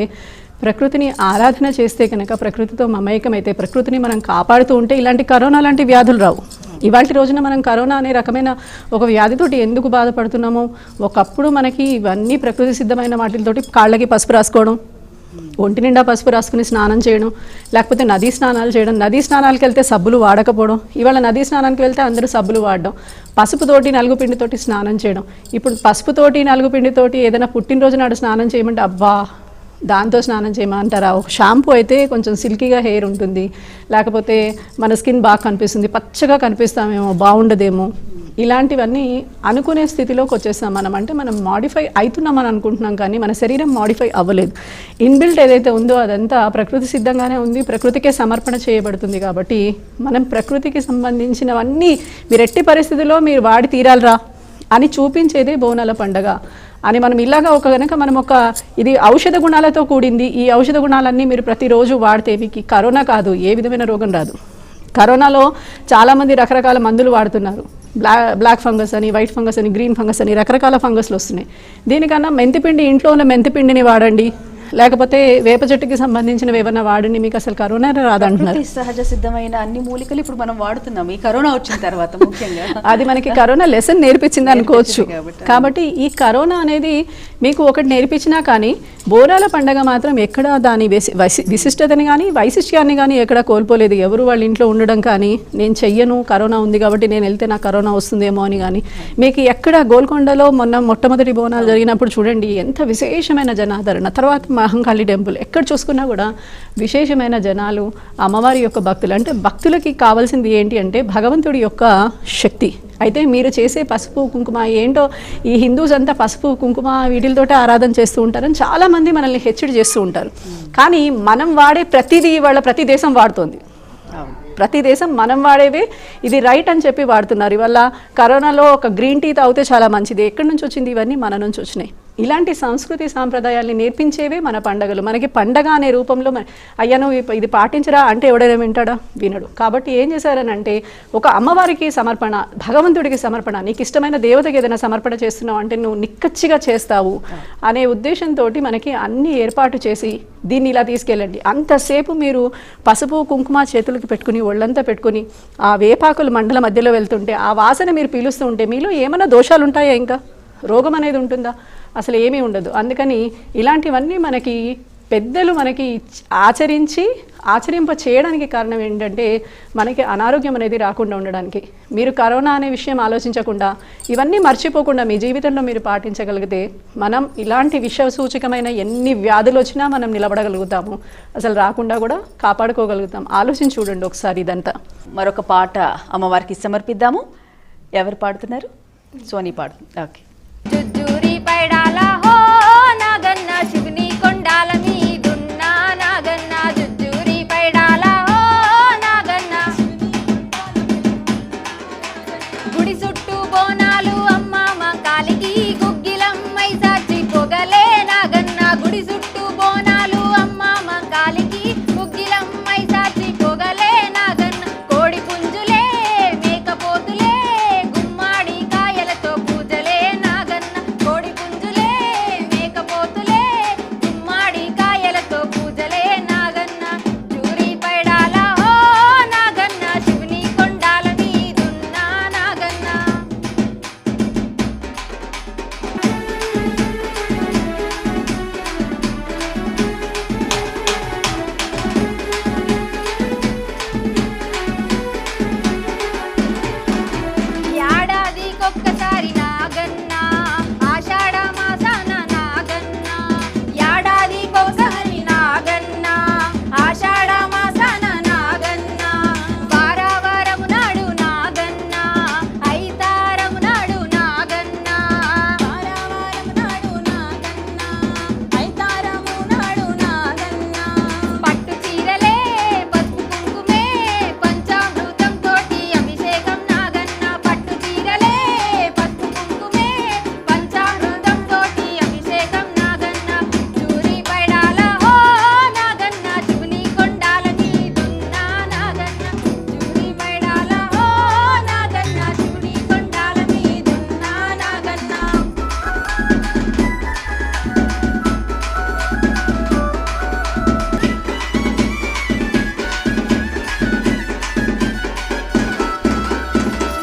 Speaker 3: ప్రకృతిని ఆరాధన చేస్తే కనుక, ప్రకృతితో మమేకమైతే, ప్రకృతిని మనం కాపాడుతూ ఉంటే ఇలాంటి కరోనా లాంటి వ్యాధులు రావు. ఇవాళ రోజున మనం కరోనా అనే రకమైన ఒక వ్యాధితోటి ఎందుకు బాధపడుతున్నామో, ఒకప్పుడు మనకి ఇవన్నీ ప్రకృతి సిద్ధమైన వాటితోటి కాళ్ళకి పసుపు రాసుకోవడం, ఒంటి నిండా పసుపు రాసుకుని స్నానం చేయడం, లేకపోతే నదీ స్నానాలు చేయడం. నదీ స్నానాలకు వెళ్తే సబ్బులు వాడకపోవడం. ఇవాళ నదీ స్నానానికి వెళ్తే అందరూ సబ్బులు వాడడం. పసుపుతోటి, నలుగుపిండితోటి స్నానం చేయడం. ఇప్పుడు పసుపుతోటి, నలుగుపిండితోటి ఏదైనా పుట్టినరోజు నాడు స్నానం చేయమంటే అబ్బా దాంతో స్నానం చేయమంటారా? ఒక షాంపూ అయితే కొంచెం సిల్కీగా హెయిర్ ఉంటుంది, లేకపోతే మన స్కిన్ బాగా కనిపిస్తుంది, పచ్చగా కనిపిస్తామేమో, బాగుండదేమో, ఇలాంటివన్నీ అనుకునే స్థితిలోకి వచ్చేస్తాం మనం. అంటే మనం మాడిఫై అవుతున్నామని అనుకుంటున్నాం, కానీ మన శరీరం మాడిఫై అవ్వలేదు. ఇన్బిల్ట్ ఏదైతే ఉందో అదంతా ప్రకృతి సిద్ధంగానే ఉంది, ప్రకృతికే సమర్పణ చేయబడుతుంది. కాబట్టి మనం ప్రకృతికి సంబంధించినవన్నీ మీరు ఎట్టి పరిస్థితుల్లో మీరు వాడి తీరాలరా అని చూపించేదే బోనాల పండగ అని మనం ఇలాగా ఇది ఔషధ గుణాలతో కూడింది. ఈ ఔషధ గుణాలన్నీ మీరు ప్రతిరోజు వాడితే మీకు కరోనా కాదు, ఏ విధమైన రోగం రాదు. కరోనాలో చాలామంది రకరకాల మందులు వాడుతున్నారు. బ్లాక్ ఫంగస్ అని, వైట్ ఫంగస్ అని, గ్రీన్ ఫంగస్ అని రకరకాల ఫంగస్లు వస్తున్నాయి. దీనికన్నా మెంతిపిండి, ఇంట్లో ఉన్న మెంతిపిండిని వాడండి, లేకపోతే వేప చెట్టుకి సంబంధించినవి ఏమైనా వాడండి, మీకు అసలు కరోనా రాదంటున్నారు.
Speaker 2: సహజ సిద్ధమైన అన్ని మూలికలు ఇప్పుడు మనం వాడుతున్నాం ఈ కరోనా వచ్చిన తర్వాత. ముఖ్యంగా
Speaker 3: అది మనకి కరోనా లెసన్ నేర్పించింది అనుకోవచ్చు. కాబట్టి ఈ కరోనా అనేది మీకు ఒకటి నేర్పించినా కానీ బోనాల పండగ మాత్రం ఎక్కడ దాని విశిష్టతని కానీ వైశిష్ట్యాన్ని కానీ ఎక్కడ కోల్పోలేదు. ఎవరు వాళ్ళ ఇంట్లో ఉండడం కానీ, నేను చెయ్యను కరోనా ఉంది కాబట్టి నేను వెళ్తే నాకు కరోనా వస్తుందేమో అని కానీ, మీకు ఎక్కడ గోల్కొండలో మొట్టమొదటి బోనాలు జరిగినప్పుడు చూడండి ఎంత విశేషమైన జనాదరణ. తర్వాత మహంకాళి టెంపుల్ ఎక్కడ చూసుకున్నా కూడా విశేషమైన జనాలు, అమ్మవారి యొక్క భక్తులు. అంటే భక్తులకి కావాల్సింది ఏంటి అంటే భగవంతుడి యొక్క శక్తి. అయితే మీరు చేసే పసుపు కుంకుమ ఏంటో, ఈ హిందూస్ అంతా పసుపు కుంకుమ వీటితోటే ఆరాధన చేస్తూ ఉంటారని చాలామంది మనల్ని హెచ్చడి చేస్తూ ఉంటారు. కానీ మనం వాడే ప్రతిదీ వాళ్ళ ప్రతి దేశం వాడుతోంది. ప్రతి దేశం మనం వాడేవే ఇది రైట్ అని చెప్పి వాడుతున్నారు. ఇవల్ల కరోనాలో ఒక గ్రీన్ టీ తాగితే చాలా మంచిది. ఎక్కడి నుంచి వచ్చింది? ఇవన్నీ మన నుంచి వచ్చినాయి. ఇలాంటి సంస్కృతి సాంప్రదాయాల్ని నేర్పించేవే మన పండగలు. మనకి పండగ అనే రూపంలో అయ్యా నువ్వు ఇది పాటించరా అంటే ఎవడైనా వింటాడా? వినడు. కాబట్టి ఏం చేశారని అంటే ఒక అమ్మవారికి సమర్పణ, భగవంతుడికి సమర్పణ, నీకు ఇష్టమైన దేవతకి ఏదైనా సమర్పణ చేస్తున్నావు అంటే నువ్వు నిక్కచ్చిగా చేస్తావు అనే ఉద్దేశంతో మనకి అన్ని ఏర్పాటు చేసి దీన్ని ఇలా తీసుకెళ్ళండి. అంతసేపు మీరు పసుపు కుంకుమ చేతులకి పెట్టుకుని ఒళ్ళంతా పెట్టుకుని ఆ వేపాకులు మండల మధ్యలో వెళ్తుంటే ఆ వాసన మీరు పీలుస్తూ ఉంటే మీలో ఏమైనా దోషాలు ఉంటాయా? ఇంకా రోగం అనేది ఉంటుందా? అసలు ఏమీ ఉండదు. అందుకని ఇలాంటివన్నీ మనకి పెద్దలు మనకి ఆచరింప చేయడానికి కారణం ఏంటంటే మనకి అనారోగ్యం అనేది రాకుండా ఉండడానికి. మీరు కరోనా అనే విషయం ఆలోచించకుండా ఇవన్నీ మర్చిపోకుండా మీ జీవితంలో మీరు పాటించగలిగితే మనం ఇలాంటి విషసూచకమైన ఎన్ని వ్యాధులు వచ్చినా మనం నిలబడగలుగుతాము, అసలు రాకుండా కూడా కాపాడుకోగలుగుతాం. ఆలోచించి చూడండి ఒకసారి ఇదంతా.
Speaker 2: మరొక పాట అమ్మవారికి సమర్పిద్దాము. ఎవరు పాడుతున్నారు? సోనీ పాడుతుంది. ఓకే.
Speaker 4: జుజ్జూరి పైడాల హో నాగన్న శివుని కొండాల మీదున్నా నాగన్న జుజ్జూరి పైడాల హో నాగన్న గుడి చుట్టూ బోనాలు అమ్మ మంకాలికి గుగ్గిలమ్మై సాచి పొగలే నాగన్న గుడి చుట్టూ బోనాలు అమ్మ మంకాలికి గుగ్గిలమ్మై సాచి పొగలే నాగన్న కోడి పుంజులే మేకపోతులే గుమ్మాడి కాయలతో పూజలే నాగన్న కోడి పుంజులే మేకపోతులే గుమ్మాడి కాయలతో పూజలే నాగన్న జూరి పైడాల హో నాగన్న శివుని కొండాల మీదున్నా నాగన్న ఏడాదికొక్కసారి నాగన్న ఆషాఢ మాసాన నాగన్న ఏడాదికొకసారి నాగన్న ఆషాఢ మాసాన నాగన్న వారావారము నాడు నాగన్న ఐతారము నాడు నాగన్న వారావారము నాడు నాగన్న ఐతారము నాడు నాగన్న పట్టు చీరలే పసుపు కుంకుమే పంచామృతం తోటి అభిషేకం నాగన్న పట్టు చీరలే పసుపు కుంకుమే పంచామృతం తోటి అభిషేకం నాగన్న జూరి పైడాల హో నాగన్న శివుని కొండాల మీదున్నా నాగన్న జూరి పైడాల హో నాగన్న శివుని కొండాల మీదున్నా నాగన్న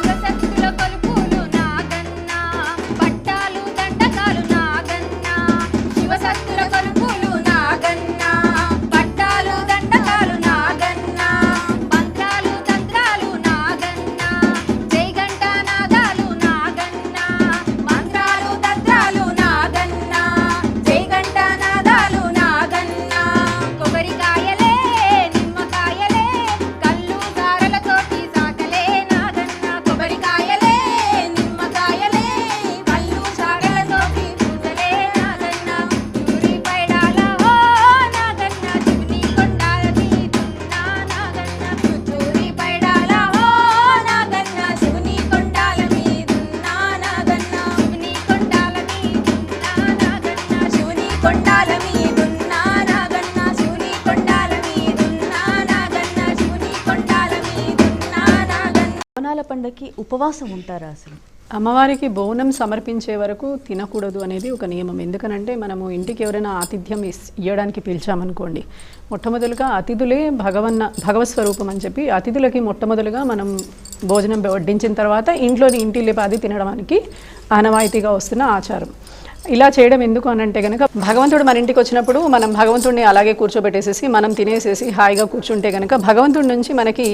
Speaker 4: శివశక్తుల కొలుపులు నాగన్న పట్టాలు దండకాలు నాగన్న శివశక్తుల కొలుపులు నాగన్న పట్టాలు దండకాలు నాగన్న మంత్రాలు తంత్రాలు నాగన్న జైగంట నాదాలు నాగన్న మంత్రాలు తంత్రాలు నాగన్న జైగంట నాదాలు నాగన్న కొబ్బరికాయలే నిమ్మకాయలే కళ్ళు సారలతోటి సాకలే నాగన్న కొబ్బరికాయలే నిమ్మకాయలే కళ్ళు సారలతోటి పూజలే నాగన్న జూరి పైడాల హో నాగన్న శివుని కొండాల మీదున్నా నాగన్న జూరి పైడాల హో నాగన్న శివుని కొండాల మీదున్నా నాగన్న శివుని కొండాల మీదున్నా నాగన్న శివుని కొండాల మీదున్నా నాగన్న శివుని కొండాల మీదున్నా నాగన్న శివుని కొండాల మీదున్నా నాగన్న
Speaker 2: బోనాల పండగకి ఉపవాసం ఉంటారా అసలు?
Speaker 3: అమ్మవారికి బోనం సమర్పించే వరకు తినకూడదు అనేది ఒక నియమం. ఎందుకనంటే మనము ఇంటికి ఎవరైనా ఆతిథ్యం ఇవ్వడానికి పిలిచామనుకోండి, మొట్టమొదలుగా అతిథులే భగవస్వరూపం అని చెప్పి అతిథులకి మొట్టమొదలుగా మనం భోజనం వడ్డించిన తర్వాత ఇంట్లోని ఇంటిల్లిపాది తినడానికి ఆనవాయితీగా వస్తున్న ఆచారం. ఇలా చేయడం ఎందుకు అని అంటే కనుక భగవంతుడు మన ఇంటికి వచ్చినప్పుడు మనం భగవంతుడిని అలాగే కూర్చోబెట్టేసేసి మనం తినేసేసి హాయిగా కూర్చుంటే కనుక భగవంతుడి నుంచి మనకి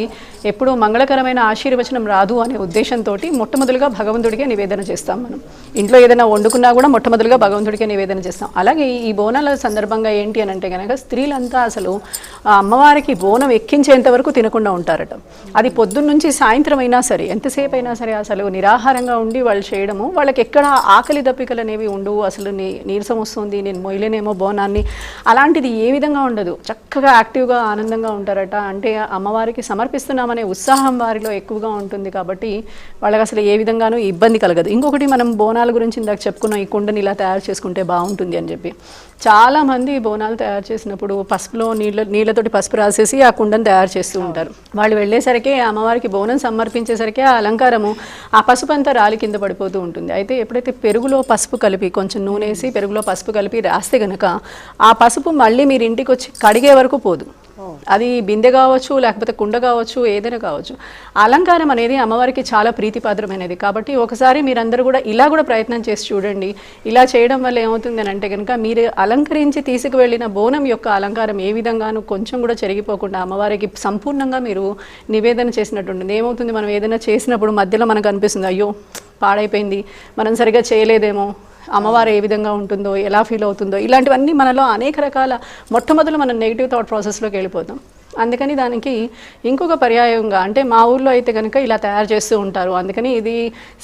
Speaker 3: ఎప్పుడూ మంగళకరమైన ఆశీర్వచనం రాదు అనే ఉద్దేశంతో మొట్టమొదలుగా భగవంతుడికే నివేదన చేస్తాం. మనం ఇంట్లో ఏదైనా వండుకున్నా కూడా మొట్టమొదలుగా భగవంతుడికే నివేదన చేస్తాం. అలాగే ఈ బోనాల సందర్భంగా ఏంటి అని అంటే కనుక స్త్రీలంతా అసలు ఆ అమ్మవారికి బోనం ఎక్కించేంత వరకు తినకుండా ఉంటారట. అది పొద్దున్న నుంచి సాయంత్రం అయినా సరే ఎంతసేపు అయినా సరే అసలు నిరాహారంగా ఉండి వాళ్ళు చేయడము, వాళ్ళకి ఎక్కడ ఆకలి దప్పికలు అనేవి ఉండవు అసలు నీరసం వస్తుంది, నేను మొయ్యలేనేమో బోనాన్ని, అలాంటిది ఏ విధంగా ఉండదు. చక్కగా యాక్టివ్గా ఆనందంగా ఉంటారట. అంటే అమ్మవారికి సమర్పిస్తున్నామనే ఉత్సాహం వారిలో ఎక్కువగా ఉంటుంది కాబట్టి వాళ్ళకి అసలు ఏ విధంగానూ ఇబ్బంది కలగదు. ఇంకొకటి మనం బోనాల గురించి ఇందాక చెప్పుకున్నాం, ఈ కుండని ఇలా తయారు చేసుకుంటే బాగుంటుంది అని చెప్పి. చాలామంది బోనాలు తయారు చేసినప్పుడు పసుపులో నీళ్ళతోటి పసుపు రాసేసి ఆ కుండను తయారు చేస్తూ ఉంటారు. వాళ్ళు వెళ్ళేసరికి అమ్మవారికి బోనం సమర్పించేసరికి ఆ అలంకారము ఆ పసుపు అంతా రాలి కింద పడిపోతూ ఉంటుంది. అయితే ఎప్పుడైతే పెరుగులో పసుపు కలిపి కొంచెం నూనె వేసి పెరుగులో పసుపు కలిపి రాస్తే కనుక ఆ పసుపు మళ్ళీ మీరు ఇంటికి వచ్చి కడిగే వరకు పోదు. అది బిందె కావచ్చు, లేకపోతే కుండ కావచ్చు, ఏదైనా కావచ్చు. అలంకారం అనేది అమ్మవారికి చాలా ప్రీతిపాత్రమైనది కాబట్టి ఒకసారి మీరందరూ కూడా ఇలా కూడా ప్రయత్నం చేసి చూడండి. ఇలా చేయడం వల్ల ఏమవుతుంది అని అంటే కనుక మీరు అలంకరించి తీసుకువెళ్ళిన బోనం యొక్క అలంకారం ఏ విధంగానూ కొంచెం కూడా చెరిగిపోకుండా అమ్మవారికి సంపూర్ణంగా మీరు నివేదన చేసినట్టు ఉంటుంది. ఏమవుతుంది, మనం ఏదైనా చేసినప్పుడు మధ్యలో మనకు అనిపిస్తుంది, అయ్యో పాడైపోయింది, మనం సరిగా చేయలేదేమో, అమ్మవారు ఏ విధంగా ఉంటుందో, ఎలా ఫీల్ అవుతుందో, ఇలాంటివన్నీ మనలో అనేక రకాల మొట్టమొదలు మనం నెగిటివ్ థాట్ ప్రాసెస్లోకి వెళ్ళిపోతాం. అందుకని దానికి ఇంకొక పర్యాయంగా అంటే మా ఊర్లో అయితే కనుక ఇలా తయారు చేస్తూ ఉంటారు. అందుకని ఇది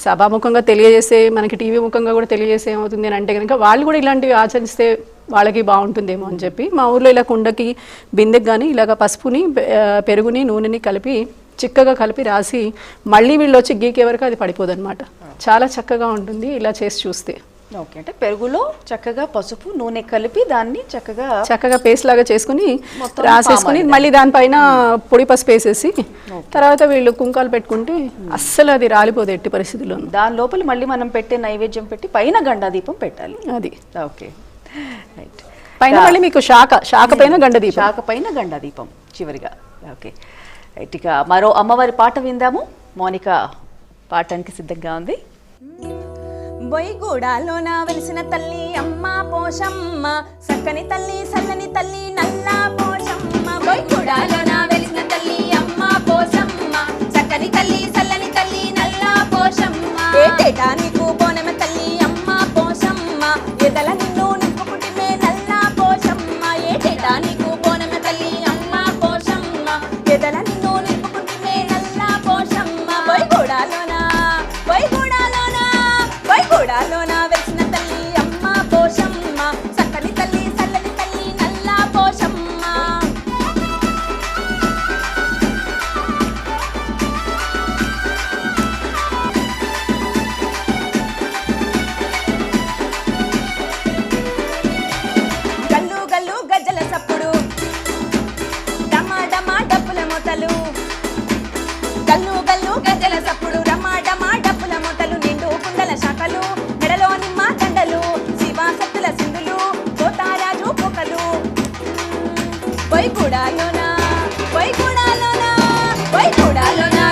Speaker 3: సభాముఖంగా తెలియజేసే, మనకి టీవీ ముఖంగా కూడా తెలియజేసే ఏమవుతుంది అని అంటే కనుక వాళ్ళు కూడా ఇలాంటివి ఆచరిస్తే వాళ్ళకి బాగుంటుందేమో అని చెప్పి మా ఊర్లో ఇలా కుండకి బిందెకి కానీ ఇలాగ పసుపుని పెరుగుని నూనెని కలిపి చిక్కగా కలిపి రాసి మళ్ళీ వీళ్ళు వచ్చి గీకే వరకు అది పడిపోదు అనమాట. చాలా చక్కగా ఉంటుంది ఇలా చేసి చూస్తే.
Speaker 2: ఓకే, అంటే పెరుగులో చక్కగా పసుపు నూనె కలిపి దాన్ని చక్కగా
Speaker 3: పేస్ట్ లాగా చేసుకుని రాసేసుకుని మళ్ళీ దానిపైన పొడి పసుపు వేసేసి తర్వాత వీళ్ళు కుంకాలు పెట్టుకుంటే అస్సలు అది రాలిపోదు ఎట్టి పరిస్థితుల్లో.
Speaker 2: దాని లోపల మళ్ళీ మనం పెట్టే నైవేద్యం పెట్టి పైన గండా దీపం పెట్టాలి.
Speaker 3: అది
Speaker 2: ఓకే, రైట్.
Speaker 3: పైన మళ్ళీ మీకు శాఖ పైన గండ దీపం,
Speaker 2: శాఖ పైన గండా దీపం చివరిగా. Okay, right. ఇక మరో అమ్మవారి పాట విందాము. మౌనిక పాడటానికి సిద్ధంగా ఉంది.
Speaker 1: బొయ్యగూడలోన వెలిసిన తల్లి అమ్మ పోషమ్మ, సక్కని తల్లి సల్లని తల్లి నల్ల పోషమ్మ. బొయ్యగూడలోన వెలిసిన తల్లి అమ్మ పోషమ్మ, సక్కని తల్లి సల్లని తల్లి నల్ల పోషమ్మ. ఏటేటా నీకు బోనమ తల్లి అమ్మ పోషమ్మ, ఎదల నిన్ను నింపుకుంటే నల్ల పోషమ్మ. ఏటేటా నీకు బోనమ తల్లి అమ్మ పోషమ్మ, ఎదల నిన్ను నింపుకుంటే నల్ల పోషమ్మ. బొయ్యగూడలోన వెలిసిన తల్లి అమ్మ పోషమ్మ, సక్కని తల్లి సల్లని తల్లి నల్ల పోషమ్మ. గల్లు గల్లు గజ్జల సప్పుడు, డమా డమా డప్పుల మొతలు. గల్లు గల్లు గజ్జల సప్పుడు, డమా డమా డప్పుల మొతలు. నిండు కుండల శాఖలు, మెడలో నిమ్మ దండలు, శివాసత్తుల సింధులు, కోతారాజు పొకలు. బొయ్యగూడలోన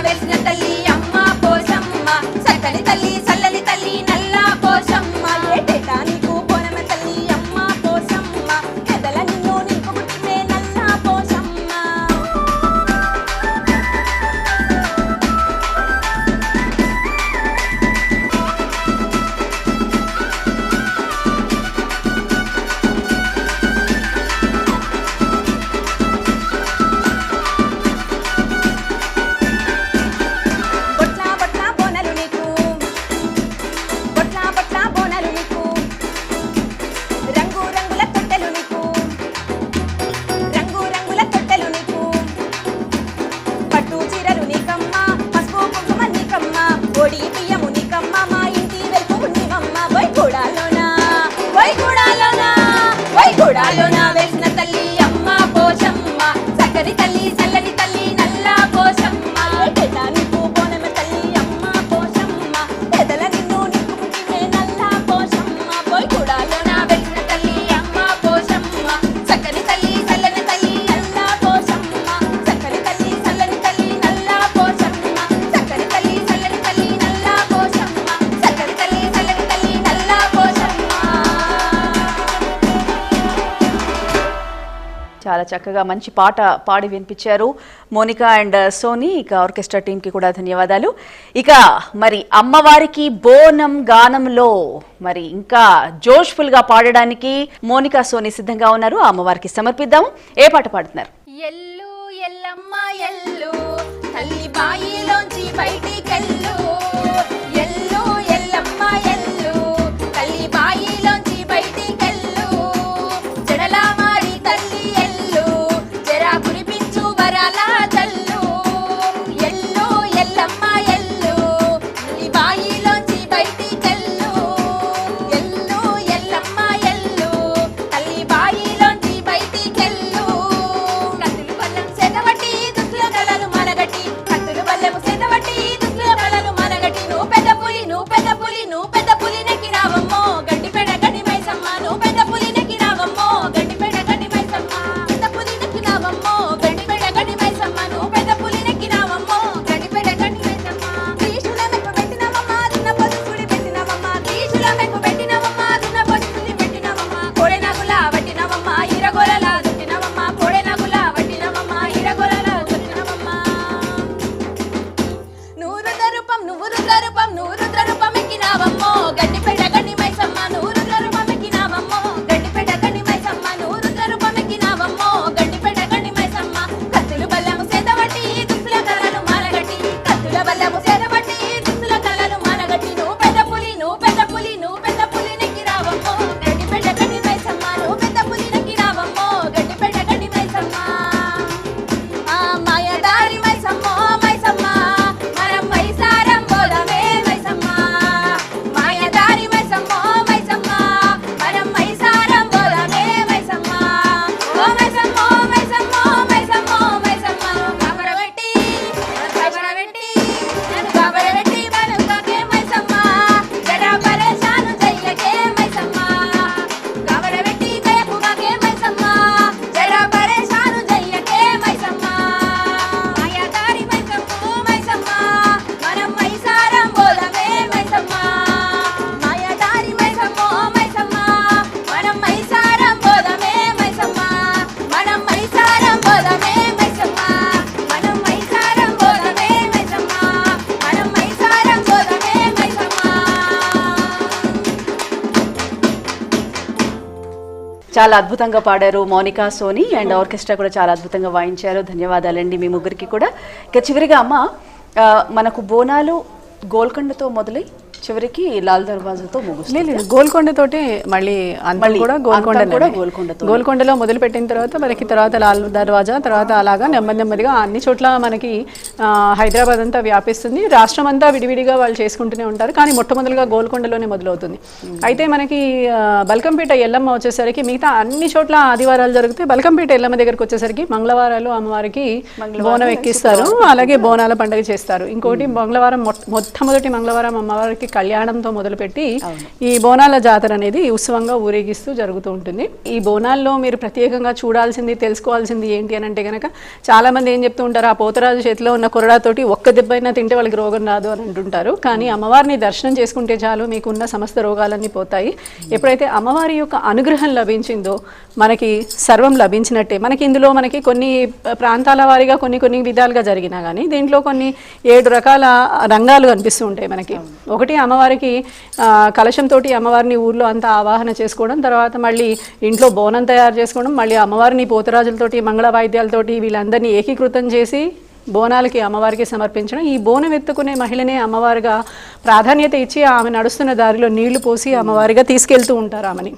Speaker 1: వెలిసిన తల్లి అమ్మ పోషమ్మ, సక్కని తల్లి సల్లని తల్లి నల్ల పోషమ్మ. ఏటేటా నీకు బోనమ తల్లి అమ్మ పోషమ్మ, ఎదల నిన్ను నింపుకుంటే నల్ల పోషమ్మ. బొయ్యగూడలోన వెలిసిన తల్లి అమ్మ పోషమ్మ, సక్కని తల్లి సల్లని తల్లి నల్ల పోషమ్మ. ఏటేటా నీకు బోనమ తల్లి అమ్మ పోషమ్మ, ఎదల నిన్ను నింపుకుంటే నల్ల పోషమ్మ. బొయ్యగూడలోన వెలిసిన తల్లి అమ్మ పోషమ్మ, సక్కని తల్లి సల్లని తల్లి నల్ల పోషమ్మ. సక్కని తల్లి సల్లని తల్లి నల్ల పోషమ్మ, సక్కని తల్లి సల్లని తల్లి నల్ల పోషమ్మ, సక్కని తల్లి సల్లని తల్లి నల్ల పోషమ్మ.
Speaker 2: చాలా చక్కగా మంచి పాట పాడి వినిపించారు మోనికా అండ్ సోనీ. ఇక ఆర్కెస్ట్రా టీంకి కూడా ధన్యవాదాలు. ఇక మరి అమ్మవారికి బోనం గానంలో మరి ఇంకా జోష్ఫుల్గా పాడడానికి మోనికా సోనీ సిద్ధంగా ఉన్నారు. ఆ అమ్మవారికి సమర్పిద్దాం. ఏ పాట పాడుతున్నారు?
Speaker 1: ఎల్లు ఎల్లమ్మ ఎల్లు, తల్లి బాయిలోంచి బయటికెళ్ళు. ఎల్లు ఎల్లమ్మ ఎల్లు, తల్లి బాయిలో
Speaker 2: చాలా అద్భుతంగా పాడారు మౌనిక, సోని అండ్ ఆర్కెస్ట్రా కూడా చాలా అద్భుతంగా వాయించారు. ధన్యవాదాలండి మీ ముగ్గురికి కూడా. ఇక చివరిగా అమ్మ, మనకు బోనాలు గోల్కొండతో మొదలై చివరికి లాల్ దర్వాజాతో ముగుస్తుంది.
Speaker 3: గోల్కొండతోటి మళ్ళీ అంతం కూడా గోల్కొండలో మొదలు పెట్టిన తర్వాత మనకి తర్వాత లాల్ దర్వాజా, తర్వాత అలాగా నెమ్మదిగా అన్ని చోట్ల మనకి హైదరాబాద్ అంతా వ్యాపిస్తుంది. రాష్ట్రం అంతా విడివిడిగా వాళ్ళు చేసుకుంటూనే ఉంటారు, కానీ మొట్టమొదటిగా గోల్కొండలోనే మొదలవుతుంది. అయితే మనకి బల్కంపేట ఎల్లమ్మ వచ్చేసరికి మిగతా అన్ని చోట్ల ఆదివారాలు జరిగితే బల్కంపేట ఎల్లమ్మ దగ్గరకు వచ్చేసరికి మంగళవారాలు అమ్మవారికి బోనం ఎక్కిస్తారు, అలాగే బోనాల పండుగ చేస్తారు. ఇంకోటి మంగళవారం మొట్టమొదటి మంగళవారం అమ్మవారికి కళ్యాణంతో మొదలుపెట్టి ఈ బోనాల జాతర అనేది ఉత్సవంగా ఊరేగిస్తూ జరుగుతూ ఉంటుంది. ఈ బోనాల్లో మీరు ప్రత్యేకంగా చూడాల్సింది, తెలుసుకోవాల్సింది ఏంటి అని అంటే కనుక చాలా మంది ఏం చెప్తూ ఉంటారు, ఆ పోతరాజు చేతిలో ఉన్న కొరడాతోటి ఒక్క దెబ్బైనా తింటే వాళ్ళకి రోగం రాదు అని అంటుంటారు. కానీ అమ్మవారిని దర్శనం చేసుకుంటే చాలు మీకున్న సమస్త రోగాలన్నీ పోతాయి. ఎప్పుడైతే అమ్మవారి యొక్క అనుగ్రహం లభించిందో మనకి సర్వం లభించినట్టే. మనకి ఇందులో మనకి కొన్ని ప్రాంతాల వారీగా కొన్ని విధాలుగా జరిగినా కానీ దీంట్లో కొన్ని 7 రకాల రంగాలు కనిపిస్తూ ఉంటాయి మనకి. ఒకటి అమ్మవారికి కలశంతో అమ్మవారిని ఊర్లో అంతా ఆవాహన చేసుకోవడం, తర్వాత మళ్ళీ ఇంట్లో బోనం తయారు చేసుకోవడం, మళ్ళీ అమ్మవారిని పోతరాజులతోటి మంగళ వాయిద్యాలతోటి వీళ్ళందరినీ ఏకీకృతం చేసి బోనాలకి అమ్మవారికి సమర్పించడం. ఈ బోనం ఎత్తుకునే మహిళనే అమ్మవారిగా ప్రాధాన్యత ఇచ్చి ఆమె నడుస్తున్న దారిలో నీళ్లు పోసి అమ్మవారిగా తీసుకెళ్తూ ఉంటారు ఆమెని.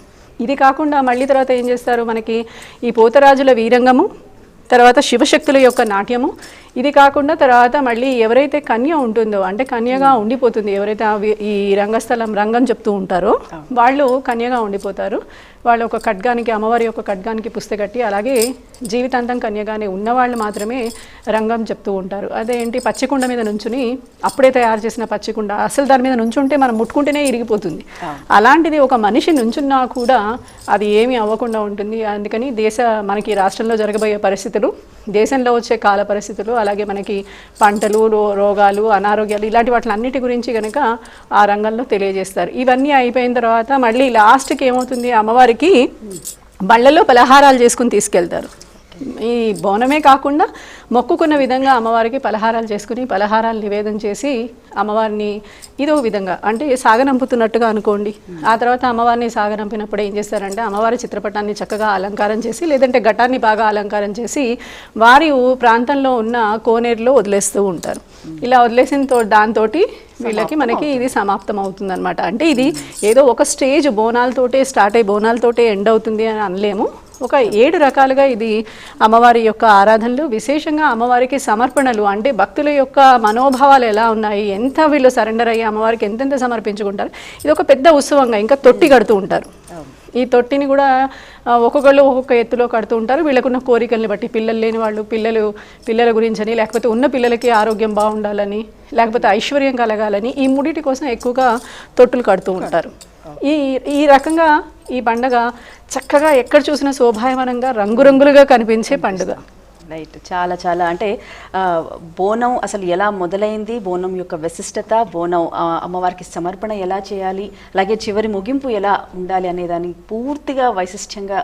Speaker 3: ఇది కాకుండా మళ్ళీ తర్వాత ఏం చేస్తారు, మనకి ఈ పోతరాజుల వీరంగము, తర్వాత శివశక్తుల యొక్క నాట్యము, ఇది కాకుండా తర్వాత మళ్ళీ ఎవరైతే కన్య ఉంటుందో అంటే కన్యగా ఉండిపోతుంది, ఎవరైతే ఈ రంగం చెప్తూ ఉంటారో వాళ్ళు కన్యగా ఉండిపోతారు. వాళ్ళు ఒక ఖడ్గానికి, అమ్మవారి యొక్క ఖడ్గానికి పుస్తకట్టి అలాగే జీవితాంతం కన్యగానే ఉన్నవాళ్ళు మాత్రమే రంగం చెప్తూ ఉంటారు. అదేంటి, పచ్చికుండ మీద నుంచుని అప్పుడే తయారు చేసిన పచ్చికుండ, అసలు దాని మీద నుంచుంటే మనం ముట్టుకుంటేనే ఇరిగిపోతుంది. అలాంటిది ఒక మనిషి నుంచున్నా కూడా అది ఏమీ అవ్వకుండా ఉంటుంది. అందుకని మనకి రాష్ట్రంలో జరగబోయే పరిస్థితులు, దేశంలో వచ్చే కాల పరిస్థితులు, అలాగే మనకి పంటలు, రోగాలు, అనారోగ్యాలు ఇలాంటి వాటిలన్నిటి గురించి కనుక ఆ రంగంలో తెలియజేస్తారు. ఇవన్నీ అయిపోయిన తర్వాత మళ్ళీ లాస్ట్కి ఏమవుతుంది, అమ్మవారికి బళ్ళలో పలహారాలు చేసుకుని తీసుకెళ్తారు. ఈ బోనమే కాకుండా మొక్కుకున్న విధంగా అమ్మవారికి పలహారాలు చేసుకుని పలహారాలు నివేదన చేసి అమ్మవారిని ఇదో విధంగా అంటే సాగనంపుతున్నట్టుగా అనుకోండి. ఆ తర్వాత అమ్మవారిని సాగనంపినప్పుడు ఏం చేస్తారంటే అమ్మవారి చిత్రపటాన్ని చక్కగా అలంకారం చేసి, లేదంటే ఘటాన్ని బాగా అలంకారం చేసి వారి ప్రాంతంలో ఉన్న కోనేరులో వదిలేస్తూ ఉంటారు. ఇలా వదిలేసిన దాంతో వీళ్ళకి మనకి ఇది సమాప్తం అవుతుంది అనమాట. అంటే ఇది ఏదో ఒక స్టేజ్ బోనాలతోటే స్టార్ట్ అయ్యి బోనాలతోటే ఎండ్ అవుతుంది అని అనలేము. ఒక 7 రకాలుగా ఇది అమ్మవారి యొక్క ఆరాధనలు, విశేషంగా అమ్మవారికి సమర్పణలు, అంటే భక్తుల యొక్క మనోభావాలు ఎలా ఉన్నాయి, ఎంత వీళ్ళు సరెండర్ అయ్యి అమ్మవారికి ఎంతెంత సమర్పించుకుంటారు. ఇది ఒక పెద్ద ఉత్సవంగా ఇంకా తొట్టి కడుతూ ఉంటారు. ఈ తొట్టిని కూడా ఒక్కొక్కళ్ళు ఒక్కొక్క ఎత్తులో కడుతూ ఉంటారు. వీళ్ళకున్న కోరికల్ని బట్టి, పిల్లలు లేని వాళ్ళు పిల్లల గురించని, లేకపోతే ఉన్న పిల్లలకి ఆరోగ్యం బాగుండాలని, లేకపోతే ఐశ్వర్యం కలగాలని, ఈ మూడిటి కోసం ఎక్కువగా తొట్టులు కడుతూ ఉంటారు. ఈ రకంగా ఈ పండుగ చక్కగా ఎక్కడ చూసినా శోభాయమానంగా రంగురంగులుగా కనిపించే పండుగ.
Speaker 2: రైట్, చాలా అంటే బోనం అసలు ఎలా మొదలైంది, బోనం యొక్క విశిష్టత, బోనం అమ్మవారికి సమర్పణ ఎలా చేయాలి, అలాగే చివరి ముగింపు ఎలా ఉండాలి అనే దాన్ని పూర్తిగా వైశిష్ట్యంగా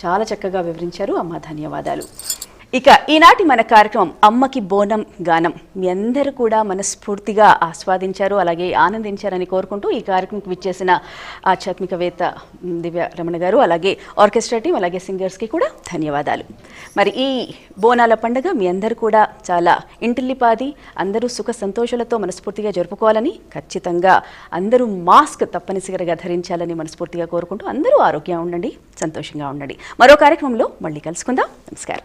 Speaker 2: చాలా చక్కగా వివరించారు అమ్మ. ధన్యవాదాలు. ఇక ఈనాటి మన కార్యక్రమం అమ్మకి బోనం గానం మీ అందరూ కూడా మనస్ఫూర్తిగా ఆస్వాదించారు, అలాగే ఆనందించారని కోరుకుంటూ ఈ కార్యక్రమంకి విచ్చేసిన ఆధ్యాత్మికవేత్త దివ్య రమణ గారు, అలాగే ఆర్కెస్ట్రా టీం, అలాగే సింగర్స్కి కూడా ధన్యవాదాలు. మరి ఈ బోనాల పండుగ మీ అందరూ కూడా చాలా ఇంటిల్లిపాది, అందరూ సుఖ సంతోషాలతో మనస్ఫూర్తిగా జరుపుకోవాలని, ఖచ్చితంగా అందరూ మాస్క్ తప్పనిసరిగా ధరించాలని మనస్ఫూర్తిగా కోరుకుంటూ అందరూ ఆరోగ్యంగా ఉండండి, సంతోషంగా ఉండండి. మరో కార్యక్రమంలో మళ్ళీ కలుసుకుందాం. నమస్కారం.